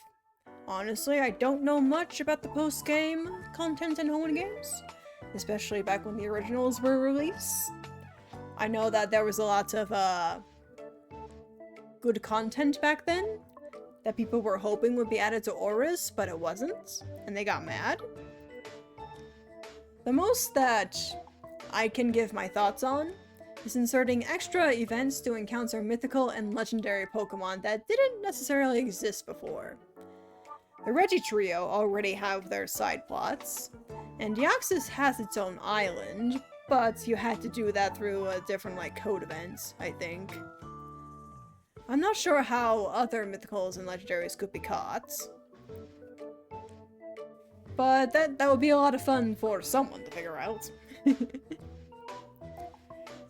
Honestly, I don't know much about the post-game content in Hoenn games, especially back when the originals were released. I know that there was a lot of good content back then that people were hoping would be added to Oris, but it wasn't, and they got mad. The most that I can give my thoughts on is inserting extra events to encounter mythical and legendary Pokemon that didn't necessarily exist before. The Reggie Trio already have their side plots, and Deoxys has its own island, but you had to do that through a different, code event, I think. I'm not sure how other mythicals and legendaries could be caught. But that would be a lot of fun for someone to figure out.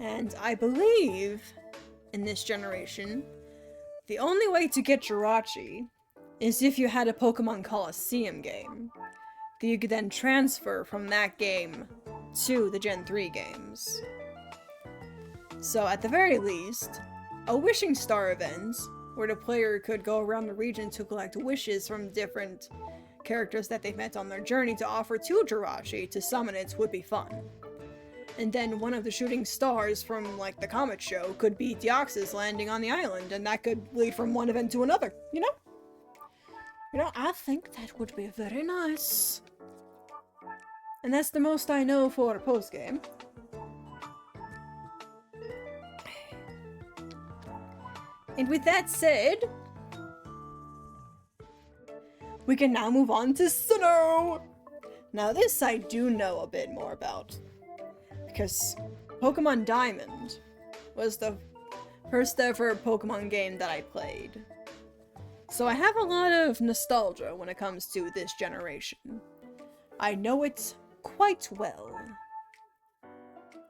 And I believe, in this generation, the only way to get Jirachi is if you had a Pokemon Coliseum game that you could then transfer from that game to the Gen 3 games. So at the very least, a Wishing Star event where the player could go around the region to collect wishes from different characters that they've met on their journey to offer to Jirachi to summon it would be fun. And then one of the shooting stars from, like, the comic show could be Deoxys landing on the island, and that could lead from one event to another, you know? You know, I think that would be very nice. And that's the most I know for a post-game. And with that said, we can now move on to Sinnoh! Now this I do know a bit more about, because Pokemon Diamond was the first ever Pokemon game that I played. So I have a lot of nostalgia when it comes to this generation. I know it quite well.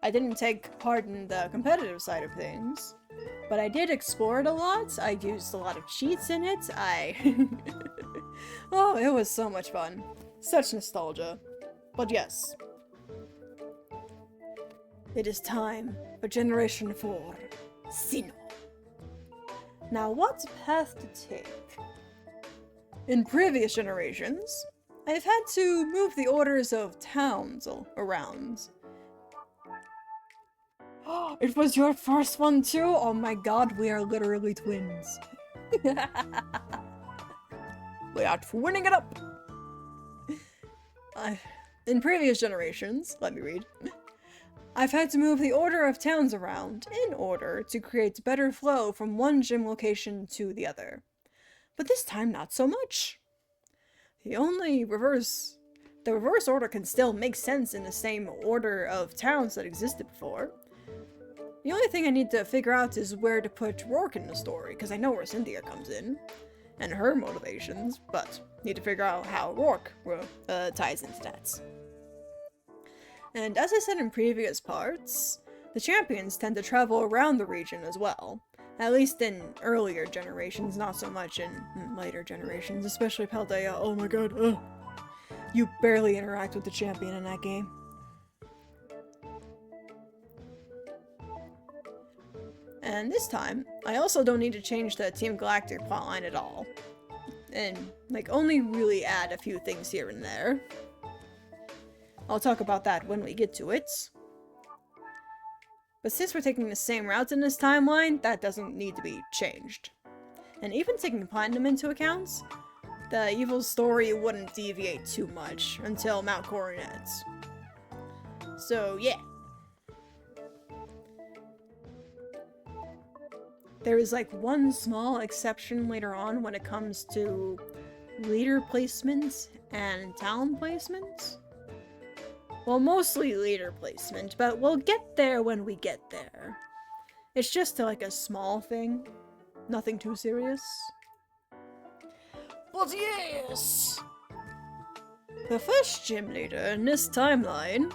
I didn't take part in the competitive side of things, but I did explore it a lot. I used a lot of cheats in it. Oh, it was so much fun. Such nostalgia. But yes. It is time for Generation 4, Sinnoh. Now, what path to take? In previous generations, I've had to move the orders of towns around. It was your first one too? Oh my god, we are literally twins. We are twinning it up! In previous generations, let me read. I've had to move the order of towns around in order to create better flow from one gym location to the other. But this time, not so much. The reverse order can still make sense in the same order of towns that existed before. The only thing I need to figure out is where to put Rourke in the story, because I know where Cynthia comes in, and her motivations, but need to figure out how Rourke ties into that. And as I said in previous parts, the champions tend to travel around the region as well. At least in earlier generations, not so much in later generations, especially Paldea. Oh my god, you barely interact with the champion in that game. And this time, I also don't need to change the Team Galactic plotline at all. And, like, only really add a few things here and there. I'll talk about that when we get to it. But since we're taking the same routes in this timeline, that doesn't need to be changed. And even taking Platinum into account, the evil story wouldn't deviate too much until Mount Coronet. So, yeah. There is like one small exception later on when it comes to leader placement and town placement. Well, mostly leader placement, but we'll get there when we get there. It's just like a small thing. Nothing too serious. But yes! The first gym leader in this timeline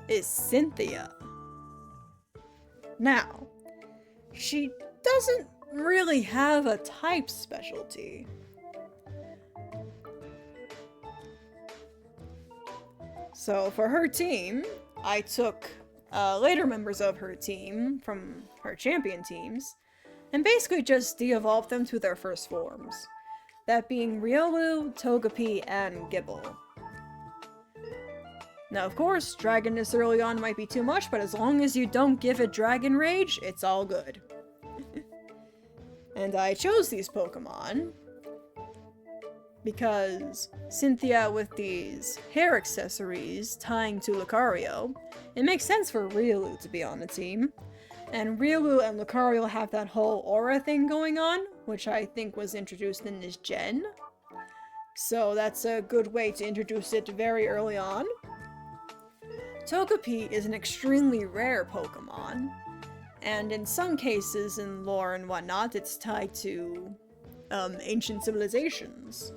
is Cynthia. Now, she doesn't really have a type specialty. So for her team, I took later members of her team from her champion teams, and basically just de-evolved them to their first forms. That being Riolu, Togepi, and Gible. Now of course, Dragon this early on might be too much, but as long as you don't give it Dragon Rage, it's all good. And I chose these Pokemon because Cynthia with these hair accessories tying to Lucario, it makes sense for Riolu to be on the team. And Riolu and Lucario have that whole aura thing going on, which I think was introduced in this gen. So that's a good way to introduce it very early on. Togepi is an extremely rare Pokemon, and in some cases in lore and whatnot, it's tied to ancient civilizations.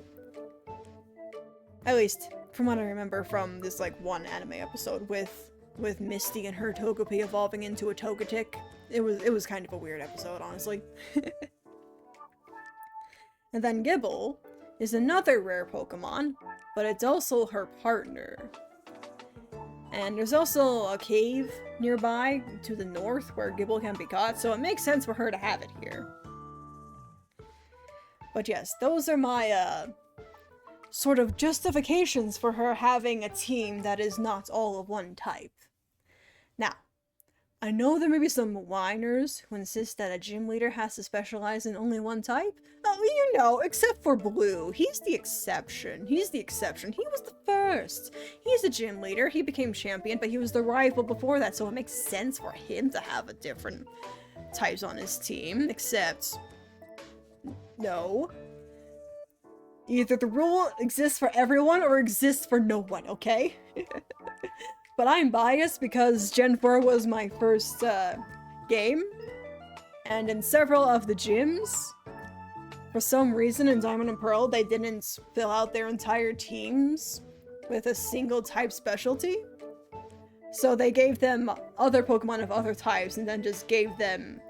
At least, from what I remember from this, like, one anime episode with with Misty and her Togepi evolving into a Togetic. It was kind of a weird episode, honestly. And then Gible is another rare Pokemon, but it's also her partner. And there's also a cave nearby to the north where Gible can be caught, so it makes sense for her to have it here. But yes, those are my, sort of justifications for her having a team that is not all of one type. Now, I know there may be some whiners who insist that a gym leader has to specialize in only one type. Oh, you know, except for Blue. He's the exception. He's the exception. He was the first. He's a gym leader. He became champion, but he was the rival before that, so it makes sense for him to have a different types on his team, except... no. Either the rule exists for everyone or exists for no one, okay? But I'm biased because Gen 4 was my first game, and in several of the gyms, for some reason in Diamond and Pearl, they didn't fill out their entire teams with a single type specialty. So they gave them other Pokemon of other types and then just gave them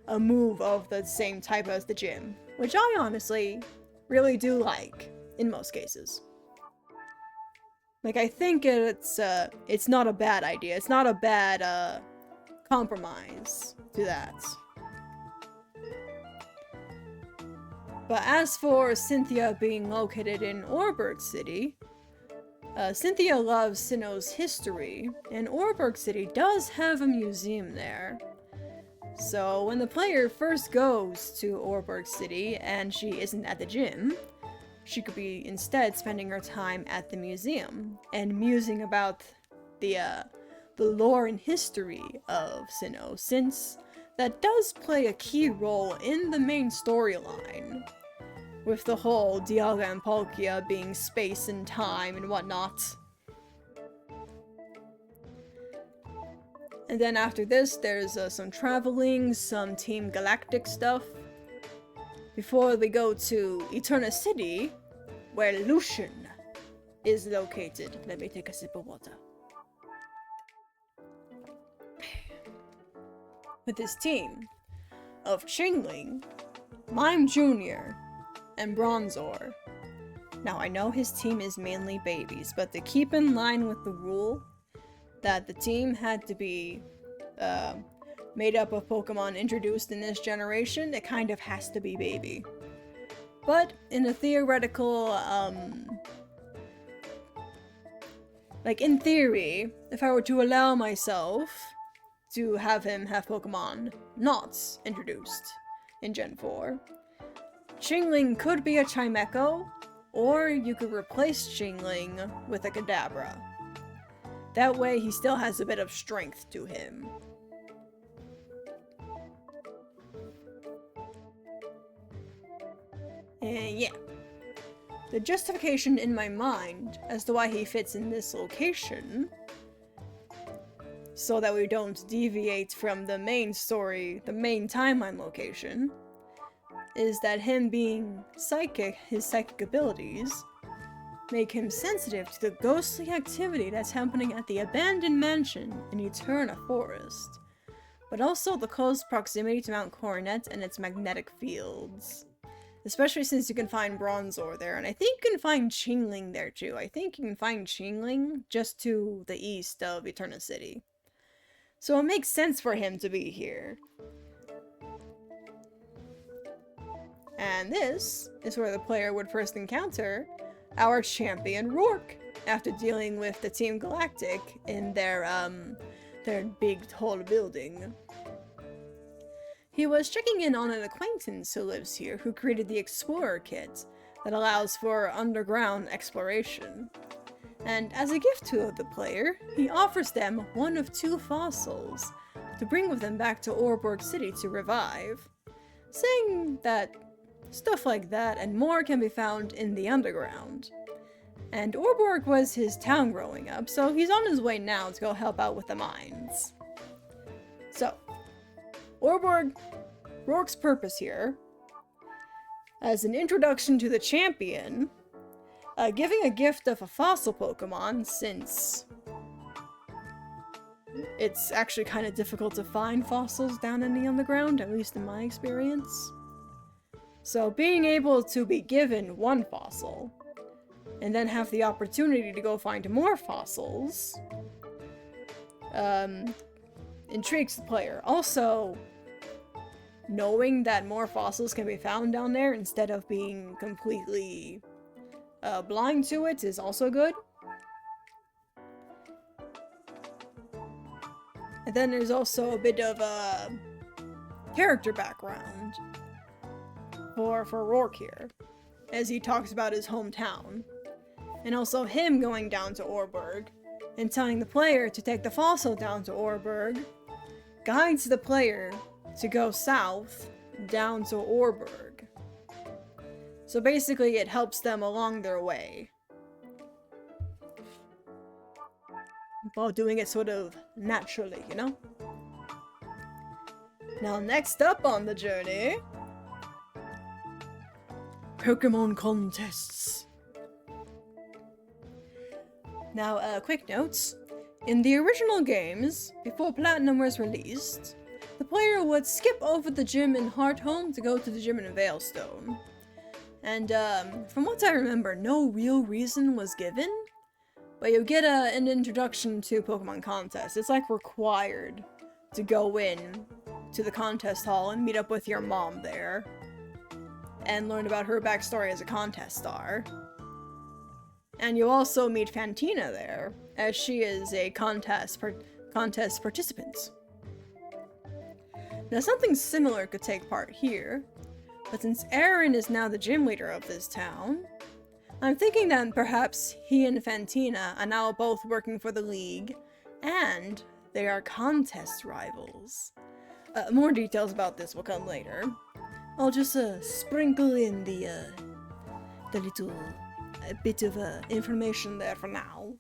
a move of the same type as the gym, which I honestly really do like in most cases. Like, I think it's not a bad idea. It's not a bad, compromise to that. But as for Cynthia being located in Orberg City, Cynthia loves Sinnoh's history, and Orberg City does have a museum there. So when the player first goes to Orberg City and she isn't at the gym, she could be instead spending her time at the museum and musing about the lore and history of Sinnoh, since that does play a key role in the main storyline, with the whole Dialga and Palkia being space and time and whatnot. And then after this, there's some traveling, some Team Galactic stuff, before we go to Eterna City, where Lucian is located. Let me take a sip of water. With his team of Chingling, Mime Jr., and Bronzor. Now, I know his team is mainly babies, but to keep in line with the rule that the team had to be made up of Pokemon introduced in this generation, it kind of has to be baby. But in a theoretical, like in theory, if I were to allow myself to have him have Pokemon not introduced in Gen 4, Chingling could be a Chimecho, or you could replace Chingling with a Kadabra. That way he still has a bit of strength to him. And yeah. The justification in my mind as to why he fits in this location, so that we don't deviate from the main story, the main timeline location, is that him being psychic, his psychic abilities, make him sensitive to the ghostly activity that's happening at the abandoned mansion in Eterna Forest, but also the close proximity to Mount Coronet and its magnetic fields. Especially since you can find Bronzor there, and I think you can find Chingling there too. I think you can find Chingling just to the east of Eterna City. So it makes sense for him to be here. And this is where the player would first encounter our champion Rourke, after dealing with the Team Galactic in their big tall building. He was checking in on an acquaintance who lives here who created the Explorer Kit that allows for underground exploration. And as a gift to the player, he offers them one of 2 fossils to bring with them back to Orborg City to revive, saying that stuff like that and more can be found in the underground. And Orborg was his town growing up, so he's on his way now to go help out with the mines. So, Rourke's purpose here, as an introduction to the champion, giving a gift of a fossil Pokemon, since it's actually kind of difficult to find fossils down in the underground, at least in my experience. So being able to be given one fossil, and then have the opportunity to go find more fossils, intrigues the player. Also, knowing that more fossils can be found down there instead of being completely blind to it is also good. And then there's also a bit of a character background for Rourke here, as he talks about his hometown. And also him going down to Orberg and telling the player to take the fossil down to Orberg guides the player to go south down to Orberg. So basically it helps them along their way, while doing it sort of naturally, you know? Now next up on the journey, Pokémon contests. Now, quick notes. In the original games, before Platinum was released, the player would skip over the gym in Hearthome to go to the gym in Veilstone. And, from what I remember, no real reason was given, but you get an introduction to Pokemon contests. It's like required to go in to the contest hall and meet up with your mom there, and learn about her backstory as a contest star. And you also meet Fantina there, as she is a contest participant. Now something similar could take part here, but since Aaron is now the gym leader of this town, I'm thinking that perhaps he and Fantina are now both working for the League, and they are contest rivals. More details about this will come later. I'll just sprinkle in the little bit of information there for now,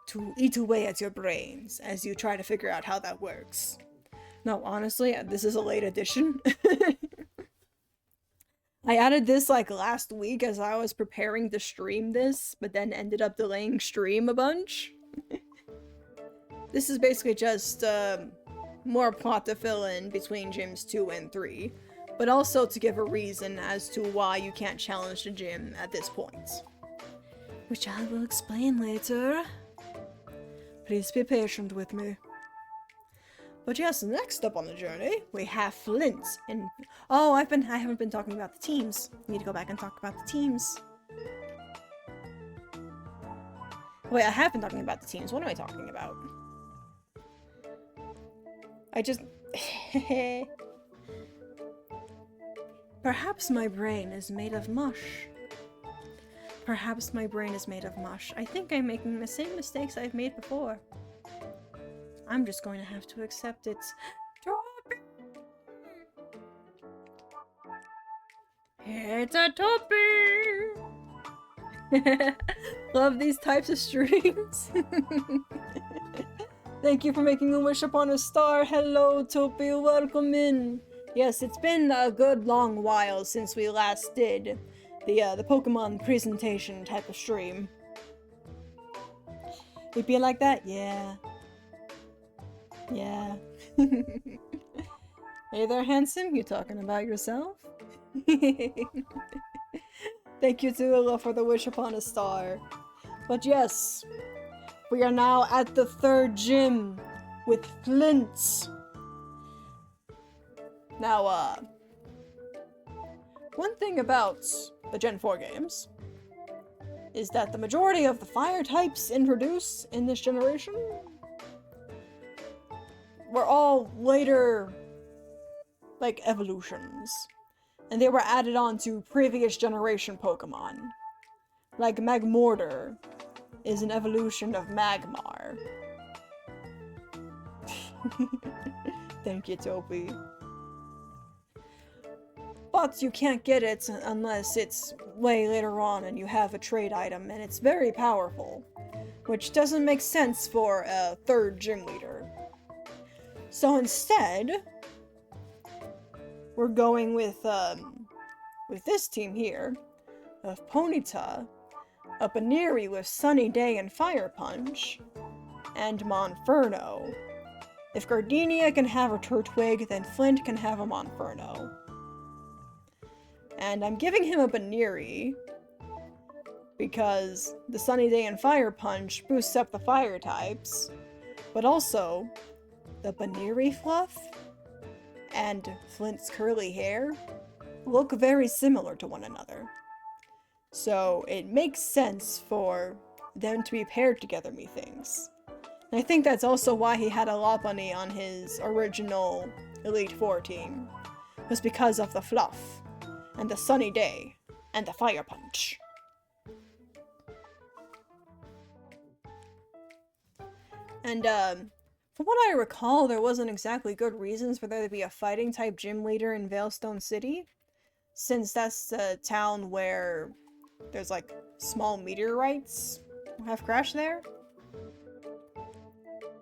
to eat away at your brains as you try to figure out how that works. No, honestly, this is a late addition. I added this like last week as I was preparing to stream this, but then ended up delaying stream a bunch. This is basically just more plot to fill in between gyms 2 and 3, but also to give a reason as to why you can't challenge the gym at this point, which I will explain later. Please be patient with me. But yes, next up on the journey, we have Flint and... Oh, I haven't been talking about the teams. I need to go back and talk about the teams. Wait, I have been talking about the teams. What am I talking about? I just... Perhaps my brain is made of mush. Perhaps my brain is made of mush. I think I'm making the same mistakes I've made before. I'm just going to have to accept it. It's a toppy! Love these types of streams. Thank you for making a wish upon a star. Hello, Topi, welcome in. Yes, it's been a good long while since we last did the Pokemon presentation type of stream. It be like that? Yeah. Yeah. Hey there, handsome. You talking about yourself? Thank you, Tula, for the wish upon a star. But yes, we are now at the 3rd gym with Flint. Now, one thing about the Gen 4 games is that the majority of the fire types introduced in this generation were all later, like, evolutions. And they were added on to previous generation Pokemon. Like Magmortar is an evolution of Magmar. Thank you, Topi. But you can't get it unless it's way later on and you have a trade item, and it's very powerful, which doesn't make sense for a 3rd gym leader. So instead, we're going with this team here, of Ponyta, a Baneri with Sunny Day and Fire Punch, and Monferno If Gardenia can have a Turtwig, then Flint can have a Monferno. And I'm giving him a Baneri because the Sunny Day and Fire Punch boosts up the fire types, but also the Baneri fluff and Flint's curly hair look very similar to one another. So it makes sense for them to be paired together, methinks. And I think that's also why he had a Lopunny on his original Elite Four team. It was because of the fluff, and the Sunny Day, and the Fire Punch. And, from what I recall, there wasn't exactly good reasons for there to be a fighting-type gym leader in Veilstone City, since that's a town where there's, like, small meteorites have crashed there.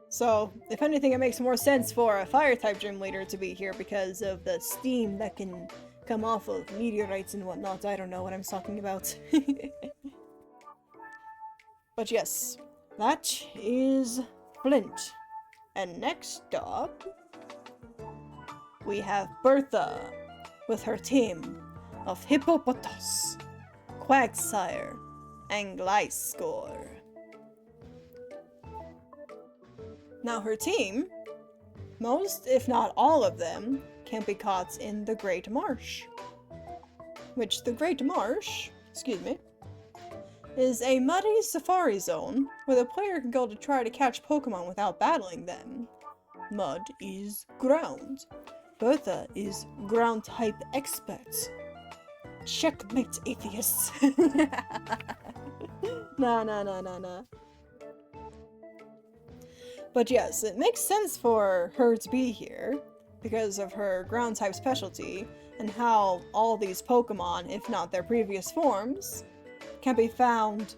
So, if anything, it makes more sense for a fire-type gym leader to be here because of the steam that can come off of meteorites and whatnot. I don't know what I'm talking about. But yes, that is Flint. And next up, we have Bertha with her team of Hippopotas, Quagsire, and Gliscor. Now her team, most if not all of them, can be caught in the Great Marsh. Which the Great Marsh, is a muddy safari zone where the player can go to try to catch Pokemon without battling them. Mud is ground. Bertha is ground type expert. Checkmate, atheists. Nah. But yes, it makes sense for her to be here because of her ground type specialty and how all these Pokemon, if not their previous forms, can be found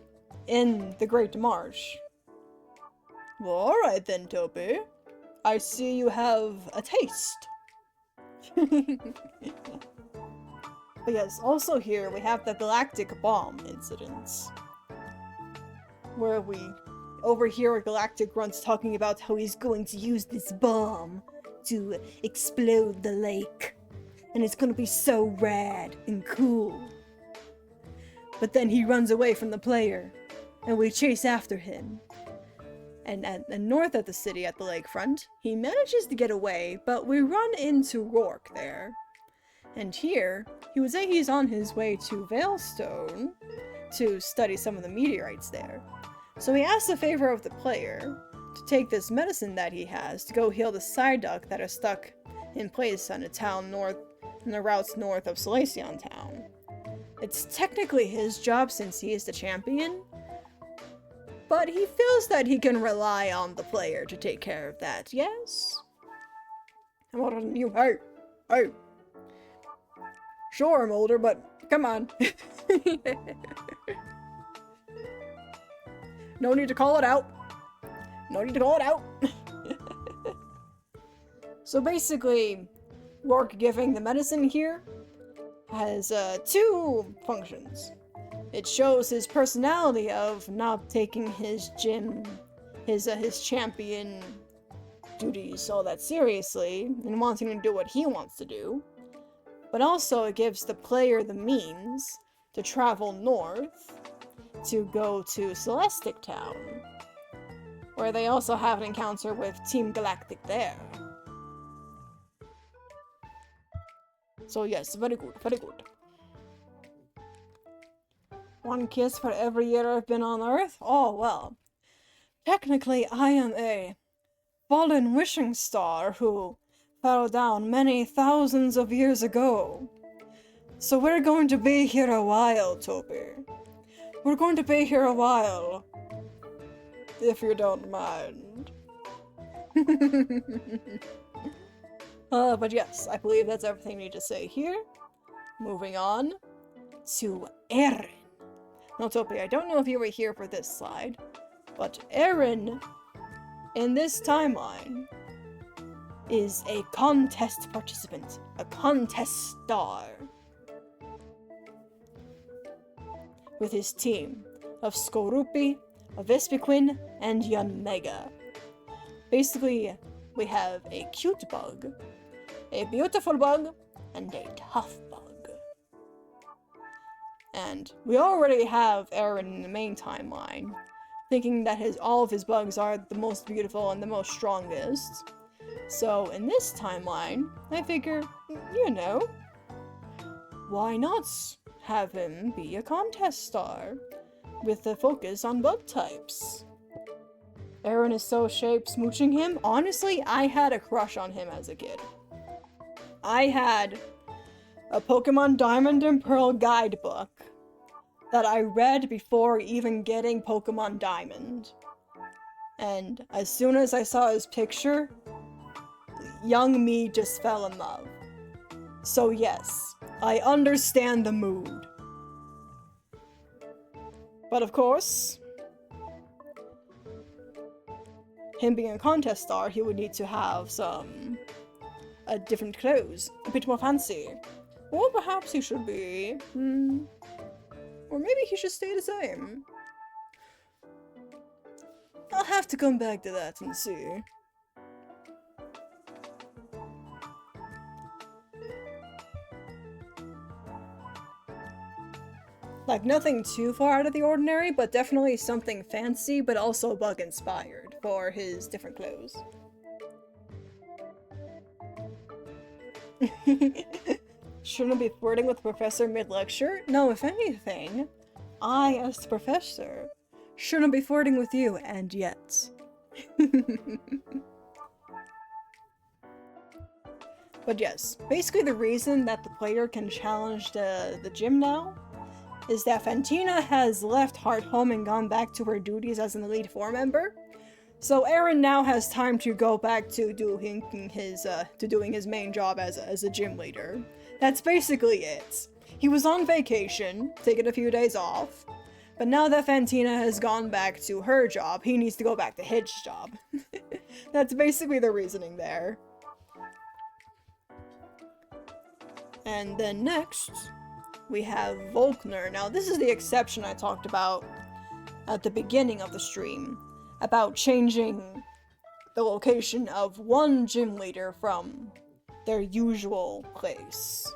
in the Great Marsh. Well, alright then, Toby. I see you have a taste. But yes, also here we have the Galactic Bomb incident, where we overhear Galactic Grunt's talking about how he's going to use this bomb to explode the lake, and it's gonna be so rad and cool. But then he runs away from the player, and we chase after him. And north of the city at the lakefront, he manages to get away, but we run into Rourke there. And here, he would say he's on his way to Veilstone to study some of the meteorites there. So he asks a favor of the player to take this medicine that he has to go heal the Psyduck that are stuck in place on in the routes north of Solaceon Town. It's technically his job since he is the champion, but he feels that he can rely on the player to take care of that, yes? I'm older than you, hey! Sure, I'm older, but come on. No need to call it out. So basically, Rourke giving the medicine here has two functions. It shows his personality of not taking his champion duties all that seriously and wanting to do what he wants to do. But also it gives the player the means to travel north to go to Celestic Town, where they also have an encounter with Team Galactic there. So yes, very good. One kiss for every year I've been on Earth? Oh, well. Technically, I am a fallen wishing star who fell down many thousands of years ago. So we're going to be here a while, Toby. We're going to be here a while. If you don't mind. But yes, I believe that's everything we need to say here. Moving on to Aaron. Now, Toby, I don't know if you were here for this slide, but Aaron, in this timeline, is a contest participant, a contest star, with his team of Skorupi, a Vespiquen, and Yanmega. Basically, we have a cute bug, a beautiful bug, and a tough bug. And we already have Aaron in the main timeline, thinking that all of his bugs are the most beautiful and the most strongest. So in this timeline, I figure, why not have him be a contest star, with the focus on bug types? Aaron is so shape smooching him. Honestly, I had a crush on him as a kid. I had a Pokemon Diamond and Pearl guidebook that I read before even getting Pokemon Diamond. And as soon as I saw his picture, young me just fell in love. So yes, I understand the mood. But of course, him being a contest star, he would need to have different clothes, a bit more fancy. Or perhaps he should be, or maybe he should stay the same. I'll have to come back to that and see. Like, nothing too far out of the ordinary, but definitely something fancy, but also bug-inspired for his different clothes. Shouldn't be flirting with the professor mid-lecture? No, if anything, I, as the professor, shouldn't be flirting with you, and yet. But yes, basically the reason that the player can challenge the gym now is that Fantina has left Heart Home and gone back to her duties as an Elite Four member. So Aaron now has time to go back to doing his main job as a gym leader. That's basically it. He was on vacation, taking a few days off, but now that Fantina has gone back to her job, he needs to go back to his job. That's basically the reasoning there. And then next, we have Volkner. Now this is the exception I talked about at the beginning of the stream, about changing the location of one gym leader from their usual place.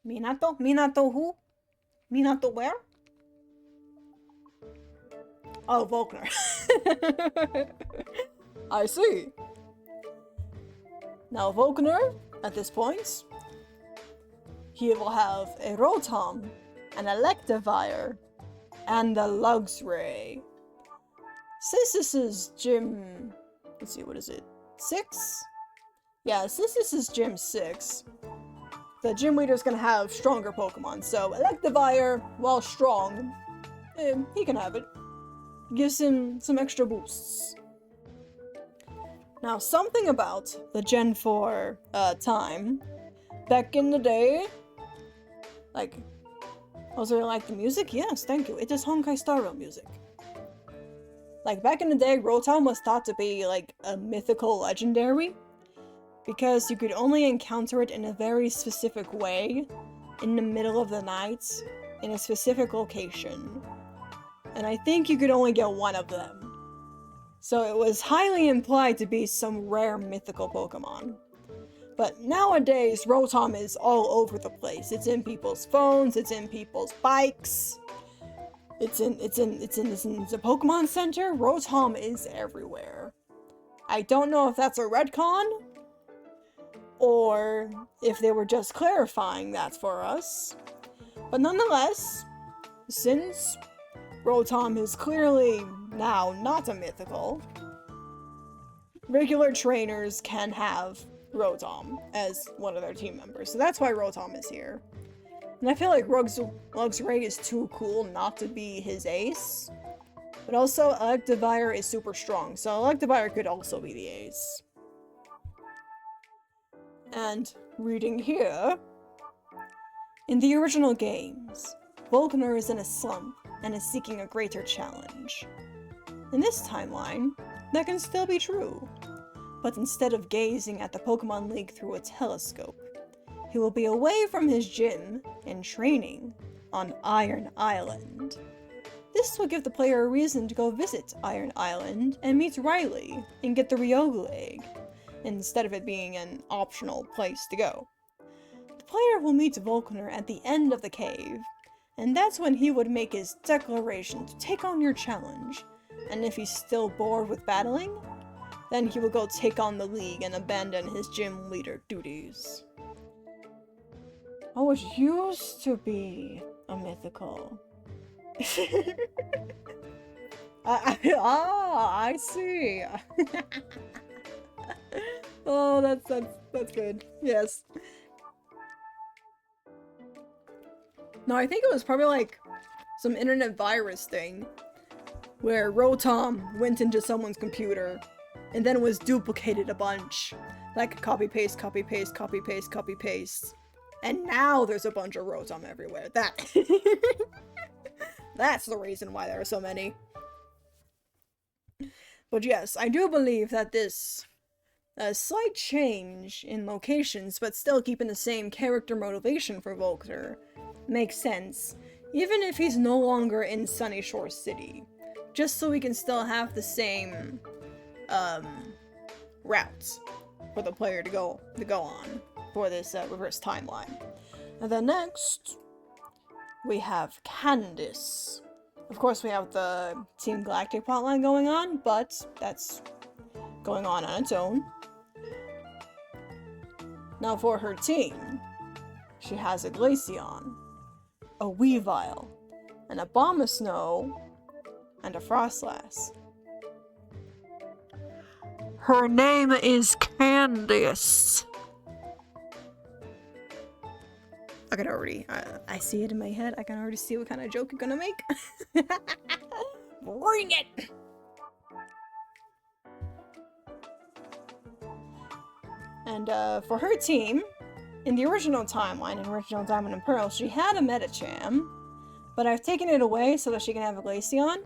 Minato? Minato who? Minato where? Oh, Volkner. I see. Now Volkner, at this point, he will have a Rotom, an Electivire, and a Luxray. Since this is gym... let's see, what is it? 6? Yeah, since this is gym 6, the gym leader's gonna have stronger Pokemon, so Electivire, while strong, he can have it. Gives him some extra boosts. Now, something about the Gen 4 time, back in the day, like, was there like the music? Yes, thank you. It is Honkai Star Rail music. Like, back in the day, Rotom was thought to be like a mythical legendary, because you could only encounter it in a very specific way, in the middle of the night, in a specific location. And I think you could only get one of them. So it was highly implied to be some rare mythical Pokemon. But nowadays, Rotom is all over the place. It's in people's phones, it's in people's bikes, it's in the Pokemon Center. Rotom is everywhere. I don't know if that's a retcon, or if they were just clarifying that for us. But nonetheless, since Rotom is clearly now not a mythical, regular trainers can have Rotom as one of their team members. So that's why Rotom is here. And I feel like Luxray is too cool not to be his ace. But also, Electivire is super strong, so Electivire could also be the ace. And reading here, in the original games, Volkner is in a slump and is seeking a greater challenge. In this timeline, that can still be true, but instead of gazing at the Pokemon League through a telescope, he will be away from his gym and training on Iron Island. This will give the player a reason to go visit Iron Island and meet Riley and get the Ryoga egg, instead of it being an optional place to go. The player will meet Volkner at the end of the cave, and that's when he would make his declaration to take on your challenge, and if he's still bored with battling, then he will go take on the League and abandon his gym leader duties. Oh, it used to be a mythical. I see. Oh, that's good. Yes. No, I think it was probably like some internet virus thing where Rotom went into someone's computer and then it was duplicated a bunch. Like copy paste, copy paste, copy paste, copy paste. And now there's a bunch of Rotom everywhere. That's the reason why there are so many. But yes, I do believe that this slight change in locations, but still keeping the same character motivation for Volkner, makes sense, even if he's no longer in Sunny Shore City. Just so we can still have the same routes for the player to go on for this reverse timeline. And then next, we have Candace. Of course, we have the Team Galactic plotline going on, but that's going on its own. Now for her team, she has a Glaceon, a Weavile, an Abomasnow, and a Frostlass. Her name is Candace. I can already, I see it in my head. I can already see what kind of joke you're gonna make. Bring it! And for her team, in the original timeline, in original Diamond and Pearl, she had a Medicham, but I've taken it away so that she can have a Glaceon,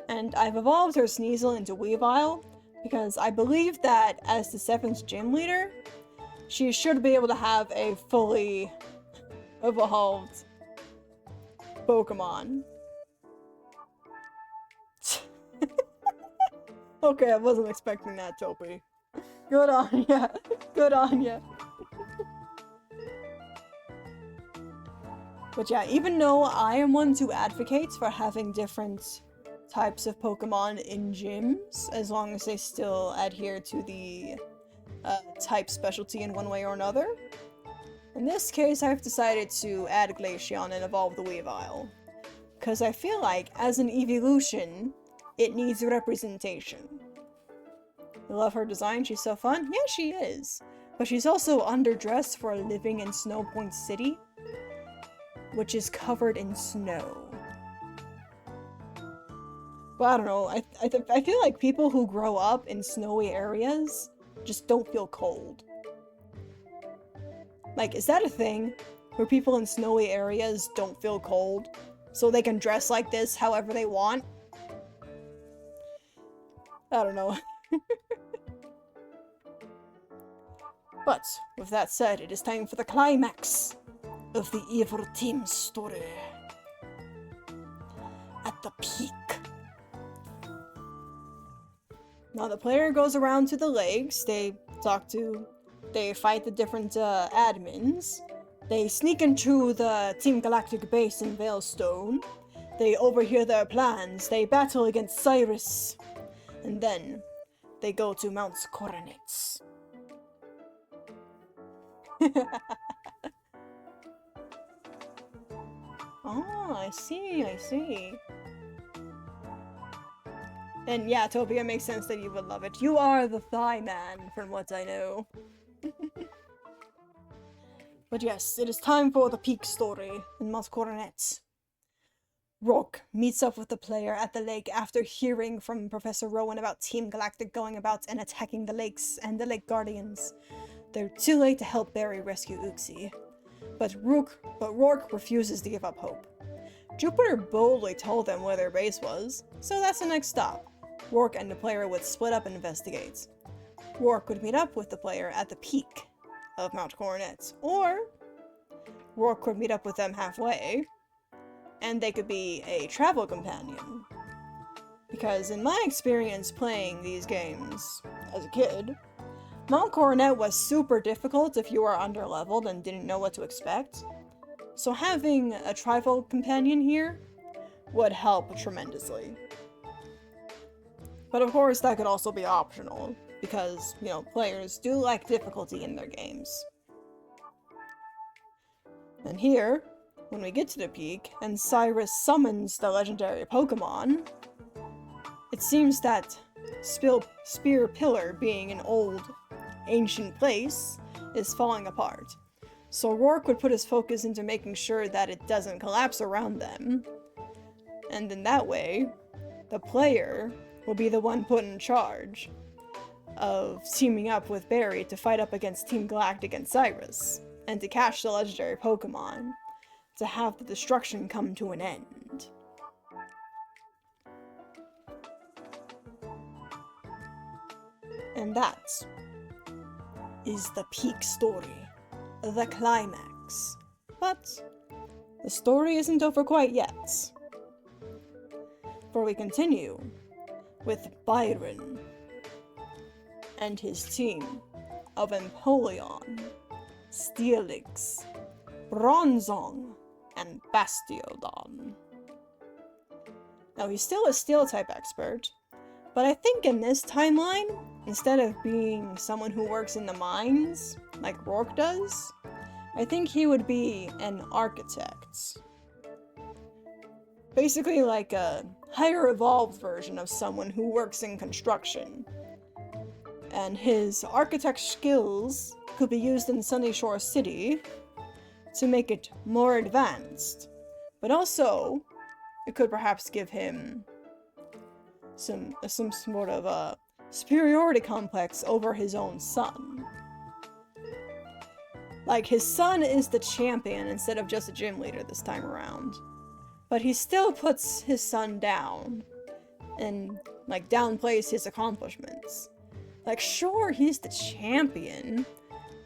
and I've evolved her Sneasel into Weavile, because I believe that as the 7th gym leader, she should be able to have a fully evolved Pokemon. Okay, I wasn't expecting that, Topi. Good on ya. Good on ya. But yeah, even though I am one who advocates for having different types of Pokemon in gyms, as long as they still adhere to the type specialty in one way or another, in this case I've decided to add Glaceon and evolve the Weavile. Because I feel like, as an evolution, it needs representation. I love her design, she's so fun. Yeah, she is. But she's also underdressed for living in Snow Point City, which is covered in snow. But I don't know, I feel like people who grow up in snowy areas just don't feel cold. Like, is that a thing? Where people in snowy areas don't feel cold? So they can dress like this however they want? I don't know. But, with that said, it is time for the climax of the evil team story. At the peak. Now the player goes around to the lakes, they fight the different admins, they sneak into the Team Galactic base in Veilstone, they overhear their plans, they battle against Cyrus, and then they go to Mount Coronets. Oh, I see. And yeah, Topia, makes sense that you would love it. You are the Thigh Man, from what I know. But yes, it is time for the peak story in Mount Coronets. Rourke meets up with the player at the lake after hearing from Professor Rowan about Team Galactic going about and attacking the lakes and the Lake Guardians. They're too late to help Barry rescue Uxie. But Rourke refuses to give up hope. Jupiter boldly told them where their base was, so that's the next stop. Rourke and the player would split up and investigate. Rourke would meet up with the player at the peak of Mount Coronet, or Rourke would meet up with them halfway, and they could be a travel companion. Because in my experience playing these games as a kid, Mount Coronet was super difficult if you were underleveled and didn't know what to expect. So having a travel companion here would help tremendously. But of course, that could also be optional, because, players do like difficulty in their games. And here, when we get to the peak, and Cyrus summons the legendary Pokémon, it seems that Spear Pillar, being an old, ancient place, is falling apart. So Rourke would put his focus into making sure that it doesn't collapse around them. And in that way, the player will be the one put in charge of teaming up with Barry to fight up against Team Galactic and Cyrus, and to catch the legendary Pokémon, to have the destruction come to an end. And that is the peak story, the climax. But the story isn't over quite yet. For we continue with Byron and his team of Empoleon, Steelix, Bronzong, and Bastiodon. Now he's still a Steel-type expert, but I think in this timeline, instead of being someone who works in the mines, like Rourke does, I think he would be an architect. Basically like a higher evolved version of someone who works in construction. And his architect skills could be used in Sunnyshore's City to make it more advanced. But also, it could perhaps give him some sort of a superiority complex over his own son. Like, his son is the champion instead of just a gym leader this time around. But he still puts his son down and, downplays his accomplishments. Sure, he's the champion,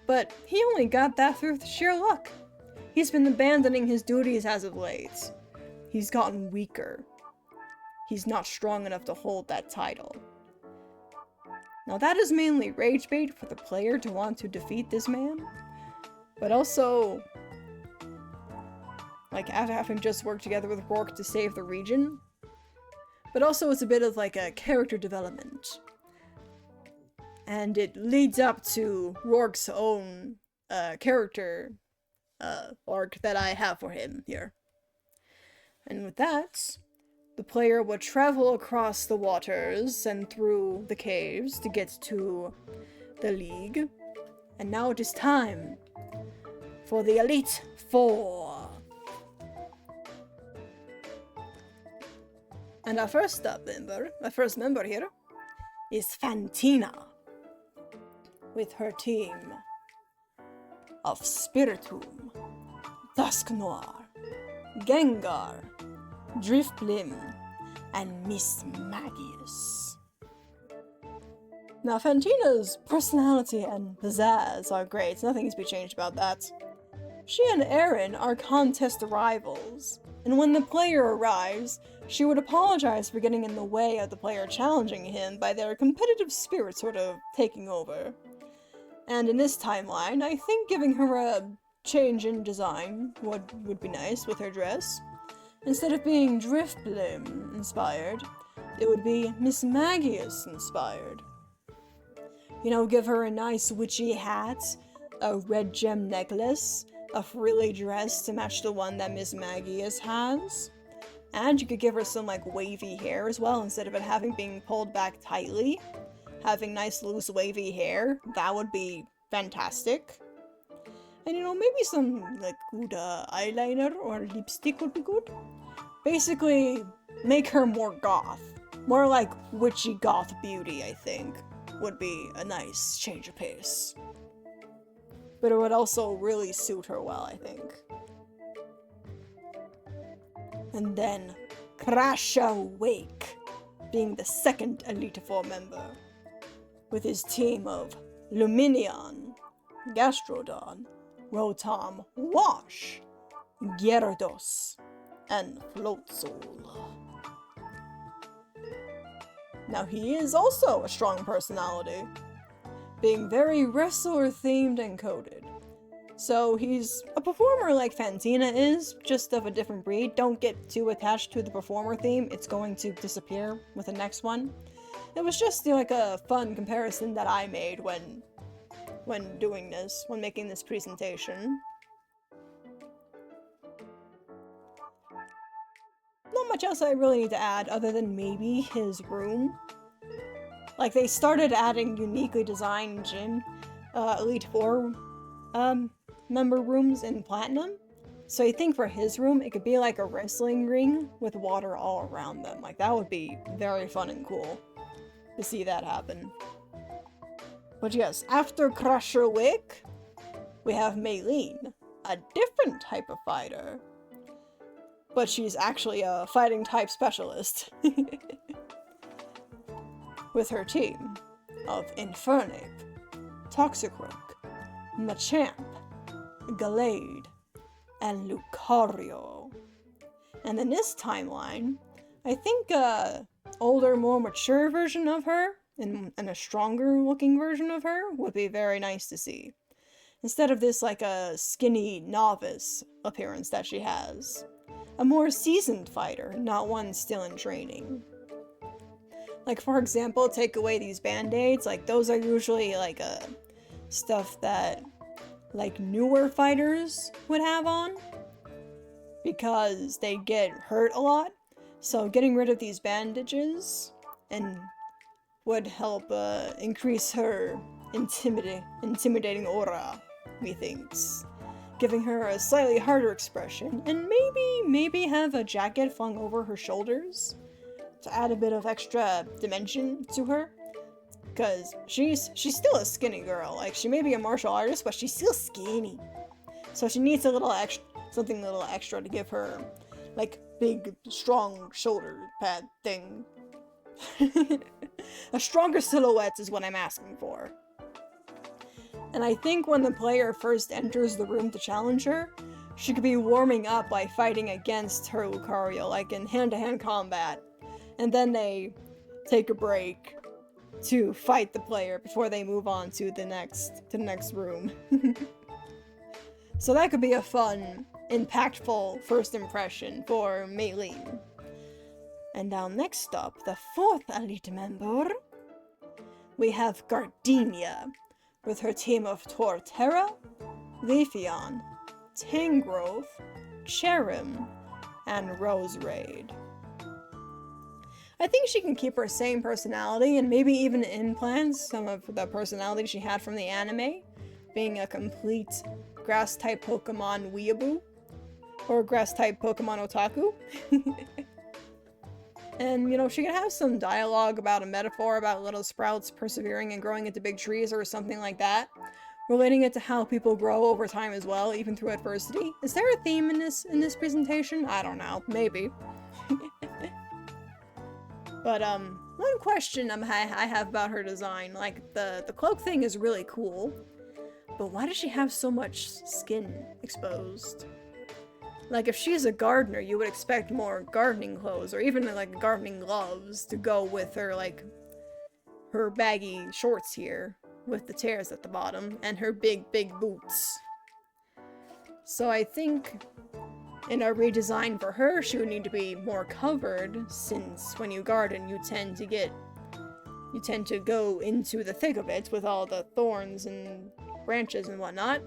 but he only got that through sheer luck. He's been abandoning his duties as of late. He's gotten weaker. He's not strong enough to hold that title. Now that is mainly rage bait for the player to want to defeat this man, but also, after having just worked together with Rourke to save the region, but also it's a bit of a character development. And it leads up to Rourke's own character arc that I have for him here. And with that, the player would travel across the waters and through the caves to get to the League. And now it is time for the Elite Four. And our first member here, is Fantina, with her team of Spiritomb, Dusknoir, Gengar, Drifblim, and Miss Magius. Now, Fantina's personality and pizzazz are great, nothing needs to be changed about that. She and Aaron are contest rivals, and when the player arrives, she would apologize for getting in the way of the player challenging him by their competitive spirit sort of taking over. And in this timeline, I think giving her a change in design would be nice with her dress. Instead of being Drifblim inspired, it would be Miss Magius inspired. Give her a nice witchy hat, a red gem necklace, a frilly dress to match the one that Miss Magius has. And you could give her some wavy hair as well, instead of it being pulled back tightly. Having nice loose wavy hair, that would be fantastic. And maybe some good eyeliner or lipstick would be good. Basically, make her more goth. More like witchy goth beauty, I think, would be a nice change of pace. But it would also really suit her well, I think. And then Crasha Wake, being the second Elite Four member, with his team of Luminion, Gastrodon, Rotom, Wash, Gyarados, and Floatsoul. Now he is also a strong personality, being very wrestler-themed and coded. So he's a performer like Fantina is, just of a different breed. Don't get too attached to the performer theme, it's going to disappear with the next one. It was just like a fun comparison that I made when doing this, when making this presentation. Not much else I really need to add other than maybe his room. Like, they started adding uniquely designed gym, Elite Four, member rooms in Platinum. So I think for his room, it could be like a wrestling ring with water all around them. Like, that would be very fun and cool to see that happen. But yes, after Crusher Wick, we have Maylene, a different type of fighter. But she's actually a fighting type specialist. With her team of Infernape, Toxicroak, Machamp, Gallade, and Lucario. And in this timeline, I think a older, more mature version of her, and a stronger looking version of her, would be very nice to see. Instead of this like a skinny novice appearance that she has. A more seasoned fighter, not one still in training. Like, for example, take away these band-aids, like those are usually like stuff that like newer fighters would have on because they get hurt a lot. So getting rid of these bandages and would help increase her intimidating aura, methinks. Giving her a slightly harder expression, and maybe have a jacket flung over her shoulders to add a bit of extra dimension to her. Because she's still a skinny girl. Like, she may be a martial artist, but she's still skinny. So she needs a little extra, something a little extra to give her, like, big, strong shoulder pad thing. A stronger silhouette is what I'm asking for. And I think when the player first enters the room to challenge her, she could be warming up by fighting against her Lucario, like in hand-to-hand combat. And then they take a break to fight the player before they move on to the next room. So that could be a fun, impactful first impression for Maylene. And now next up, the fourth elite member, we have Gardenia, with her team of Torterra, Leafeon, Tangrowth, Cherrim, and Roserade. I think she can keep her same personality and maybe even implant some of the personality she had from the anime, being a complete grass-type Pokemon weeaboo, or grass-type Pokemon otaku. And, you know, she could have some dialogue about a metaphor about little sprouts persevering and growing into big trees or something like that, relating it to how people grow over time as well, even through adversity. Is there a theme in this presentation? I don't know. Maybe. But, one question I have about her design, like, the cloak thing is really cool, but why does she have so much skin exposed? Like, if she's a gardener, you would expect more gardening clothes, or even, like, gardening gloves to go with her, like, her baggy shorts here, with the tears at the bottom, and her big boots. So I think in a redesign for her, she would need to be more covered, since when you garden, you tend to go into the thick of it with all the thorns and branches and whatnot.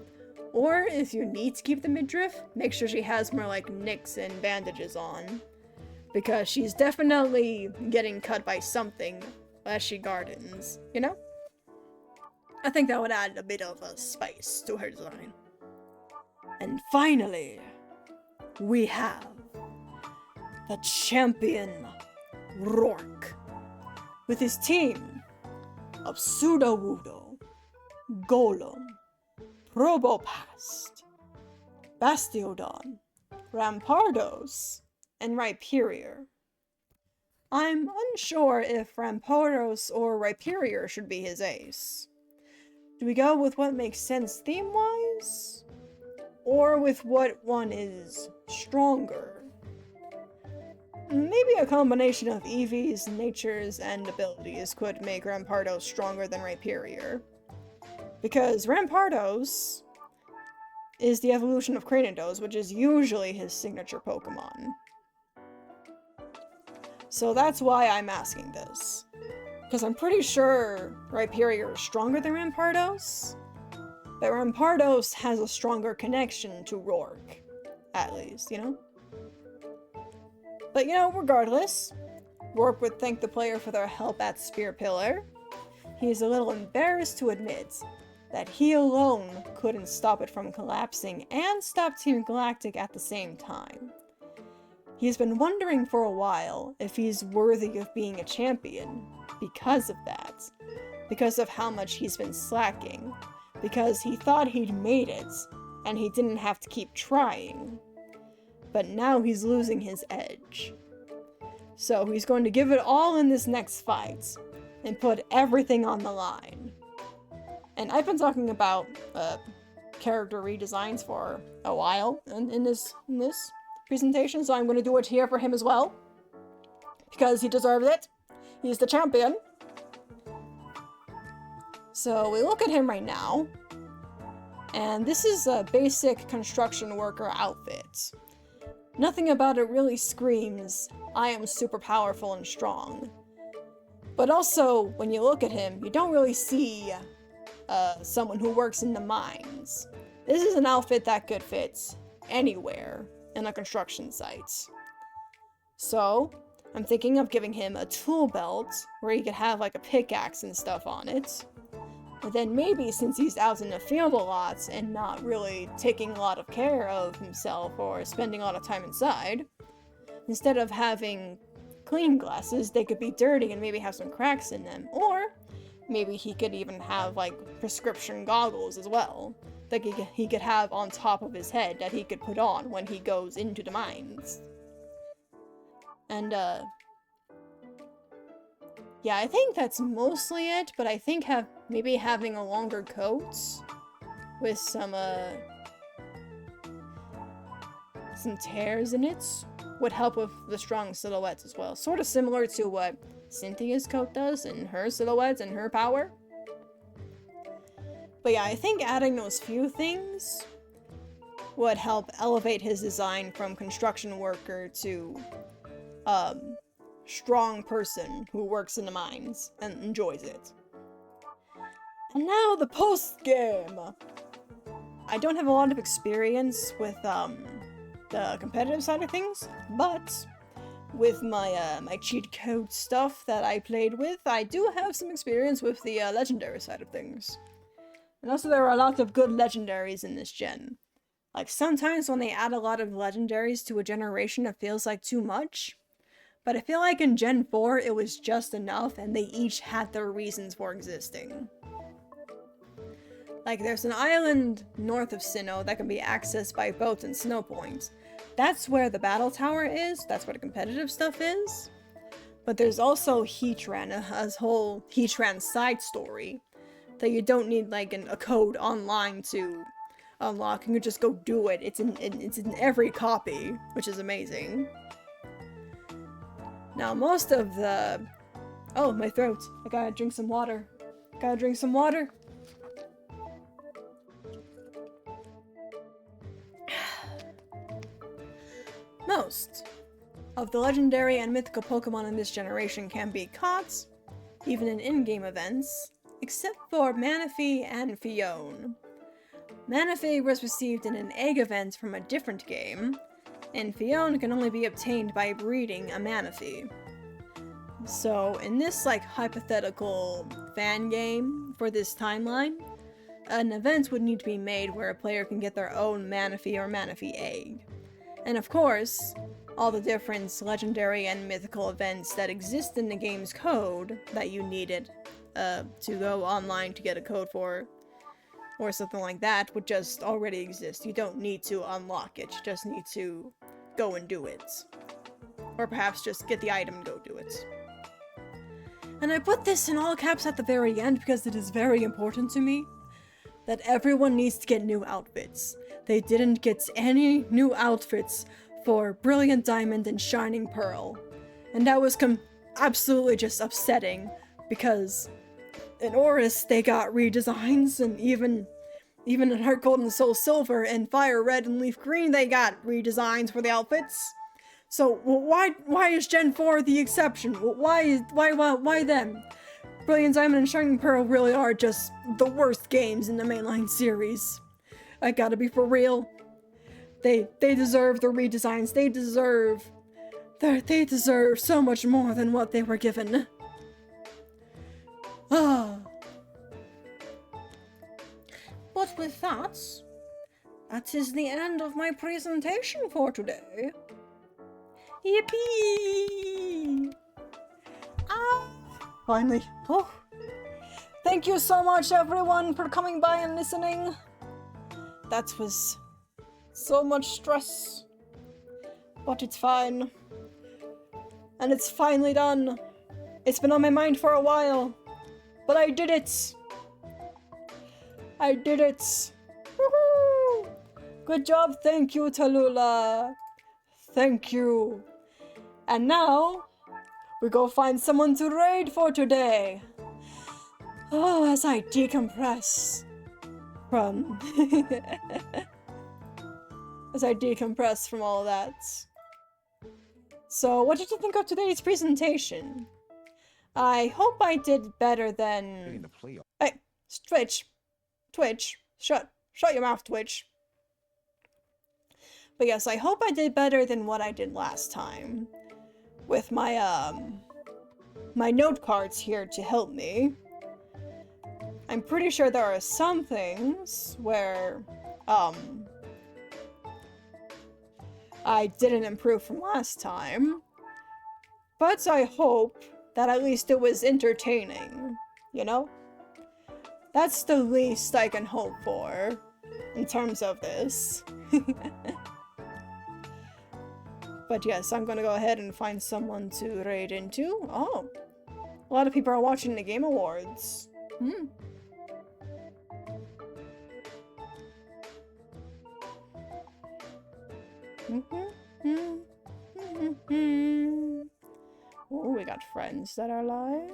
Or, if you need to keep the midriff, make sure she has more, like, nicks and bandages on. Because she's definitely getting cut by something as she gardens, you know? I think that would add a bit of a spice to her design. And finally, we have the champion, Rourke, with his team of Sudowoodo, Golem, Probopast, Bastiodon, Rampardos, and Rhyperior. I'm unsure if Rampardos or Rhyperior should be his ace. Do we go with what makes sense theme-wise? Or with what one is stronger? Maybe a combination of Eevee's natures and abilities could make Rampardos stronger than Rhyperior. Because Rampardos is the evolution of Cranidos, which is usually his signature Pokemon. So that's why I'm asking this. Because I'm pretty sure Rhyperior is stronger than Rampardos, but Rampardos has a stronger connection to Rourke, at least, you know? But you know, regardless, Rourke would thank the player for their help at Spear Pillar. He's a little embarrassed to admit that he alone couldn't stop it from collapsing and stop Team Galactic at the same time. He's been wondering for a while if he's worthy of being a champion because of that, because of how much he's been slacking, because he thought he'd made it and he didn't have to keep trying. But now he's losing his edge. So he's going to give it all in this next fight and put everything on the line. And I've been talking about character redesigns for a while in this presentation, so I'm going to do it here for him as well. Because he deserves it. He's the champion. So we look at him right now. And this is a basic construction worker outfit. Nothing about it really screams, I am super powerful and strong. But also, when you look at him, you don't really see someone who works in the mines. This is an outfit that could fit anywhere in a construction site. So, I'm thinking of giving him a tool belt where he could have like a pickaxe and stuff on it. And then maybe since he's out in the field a lot and not really taking a lot of care of himself or spending a lot of time inside, instead of having clean glasses, they could be dirty and maybe have some cracks in them. Or maybe he could even have like prescription goggles as well that he could have on top of his head that he could put on when he goes into the mines. And yeah, I think that's mostly it, but I think maybe having a longer coat with some tears in it would help with the strong silhouettes as well. Sort of similar to what Cynthia's coat does in her silhouettes and her power. But yeah, I think adding those few things would help elevate his design from construction worker to strong person who works in the mines and enjoys it. And now the post-game! I don't have a lot of experience with the competitive side of things, but with my my cheat code stuff that I played with, I do have some experience with the legendary side of things. And also there are a lot of good legendaries in this gen. Like sometimes when they add a lot of legendaries to a generation it feels like too much. But I feel like in Gen 4 it was just enough and they each had their reasons for existing. Like there's an island north of Sinnoh that can be accessed by boats and snow points. That's where the battle tower is, that's where the competitive stuff is. But there's also Heatran, a whole Heatran side story that you don't need like a code online to unlock. You can just go do it. It's in every copy, which is amazing. Now most of the... Oh, my throat. I gotta drink some water. Gotta drink some water. Most of the legendary and mythical Pokemon in this generation can be caught, even in in-game events, except for Manaphy and Hoenn. Manaphy was received in an egg event from a different game, and Hoenn can only be obtained by breeding a Manaphy. So, in this like hypothetical fan game for this timeline, an event would need to be made where a player can get their own Manaphy or Manaphy egg. And of course, all the different legendary and mythical events that exist in the game's code that you needed to go online to get a code for, or something like that, would just already exist. You don't need to unlock it, you just need to go and do it. Or perhaps just get the item and go do it. And I put this in all caps at the very end because it is very important to me that everyone needs to get new outfits. They didn't get any new outfits for Brilliant Diamond and Shining Pearl. And that was absolutely just upsetting, because in Oris they got redesigns, and even in Heart Gold and Soul Silver and Fire Red and Leaf Green they got redesigns for the outfits. So why is Gen 4 the exception? Why them? Brilliant Diamond and Shining Pearl really are just the worst games in the mainline series. I gotta be for real. They deserve the redesigns. They deserve so much more than what they were given. Ah. But with that is the end of my presentation for today. Yippee! Ah! Finally. Oh. Thank you so much, everyone, for coming by and listening. That was so much stress. But it's fine. And it's finally done. It's been on my mind for a while. But I did it! I did it! Woohoo! Good job, thank you, Tallulah. Thank you. And now, we go find someone to raid for today. Oh, as I decompress from... as I decompress from all that. So, what did you think of today's presentation? I hope I did better than... Hey, Twitch. Shut your mouth, Twitch. But yes, I hope I did better than what I did last time. With my, my note cards here to help me. I'm pretty sure there are some things where, I didn't improve from last time. But I hope that at least it was entertaining, you know? That's the least I can hope for in terms of this. But yes, I'm gonna go ahead and find someone to raid into. Oh, a lot of people are watching the Game Awards. Oh, we got friends that are live.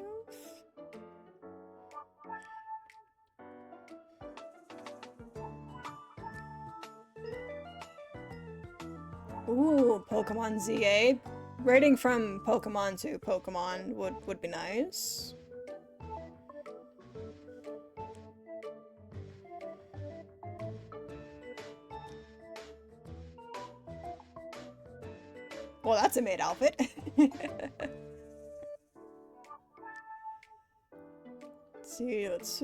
Ooh, Pokemon ZA. Rating from Pokemon to Pokemon would be nice. Well, that's a maid outfit. Let's see. Let's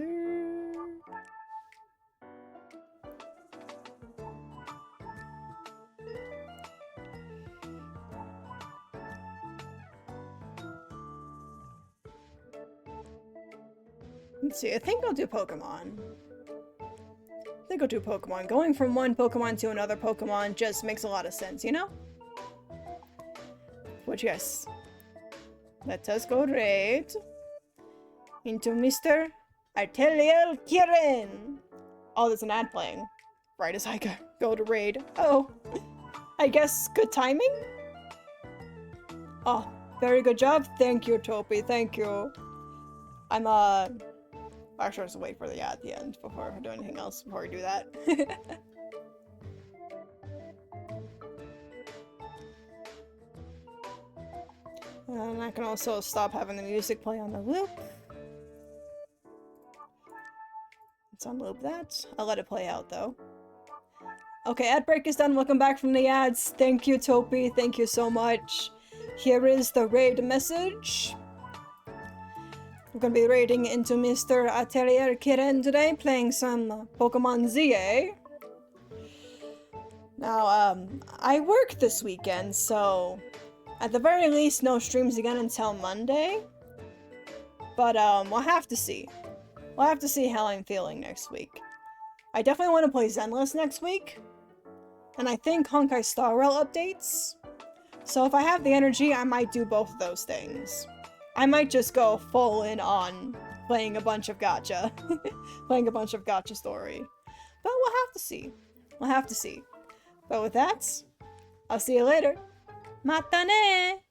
see, I think I'll do Pokemon. Going from one Pokemon to another Pokemon just makes a lot of sense, you know? But yes. Let us go raid into Mr. Atelier Kirin. Oh, there's an ad playing. Right as I go to raid. Oh. I guess good timing? Oh, very good job. Thank you, Topi. Thank you. I'm, actually, just wait for the ad at the end before I do anything else before I do that. And I can also stop having the music play on the loop. Let's unloop that. I'll let it play out, though. Okay, ad break is done. Welcome back from the ads. Thank you, Topi. Thank you so much. Here is the raid message. We're gonna be raiding into Mr. Atelier Kirin today, playing some Pokemon ZA. Now, I work this weekend, so at the very least, no streams again until Monday. But, we'll have to see. We'll have to see how I'm feeling next week. I definitely want to play Zenless next week. And I think Honkai Star Rail updates. So if I have the energy, I might do both of those things. I might just go full in on playing a bunch of gacha. Playing a bunch of gacha story. But we'll have to see. We'll have to see. But with that, I'll see you later. Mata ne!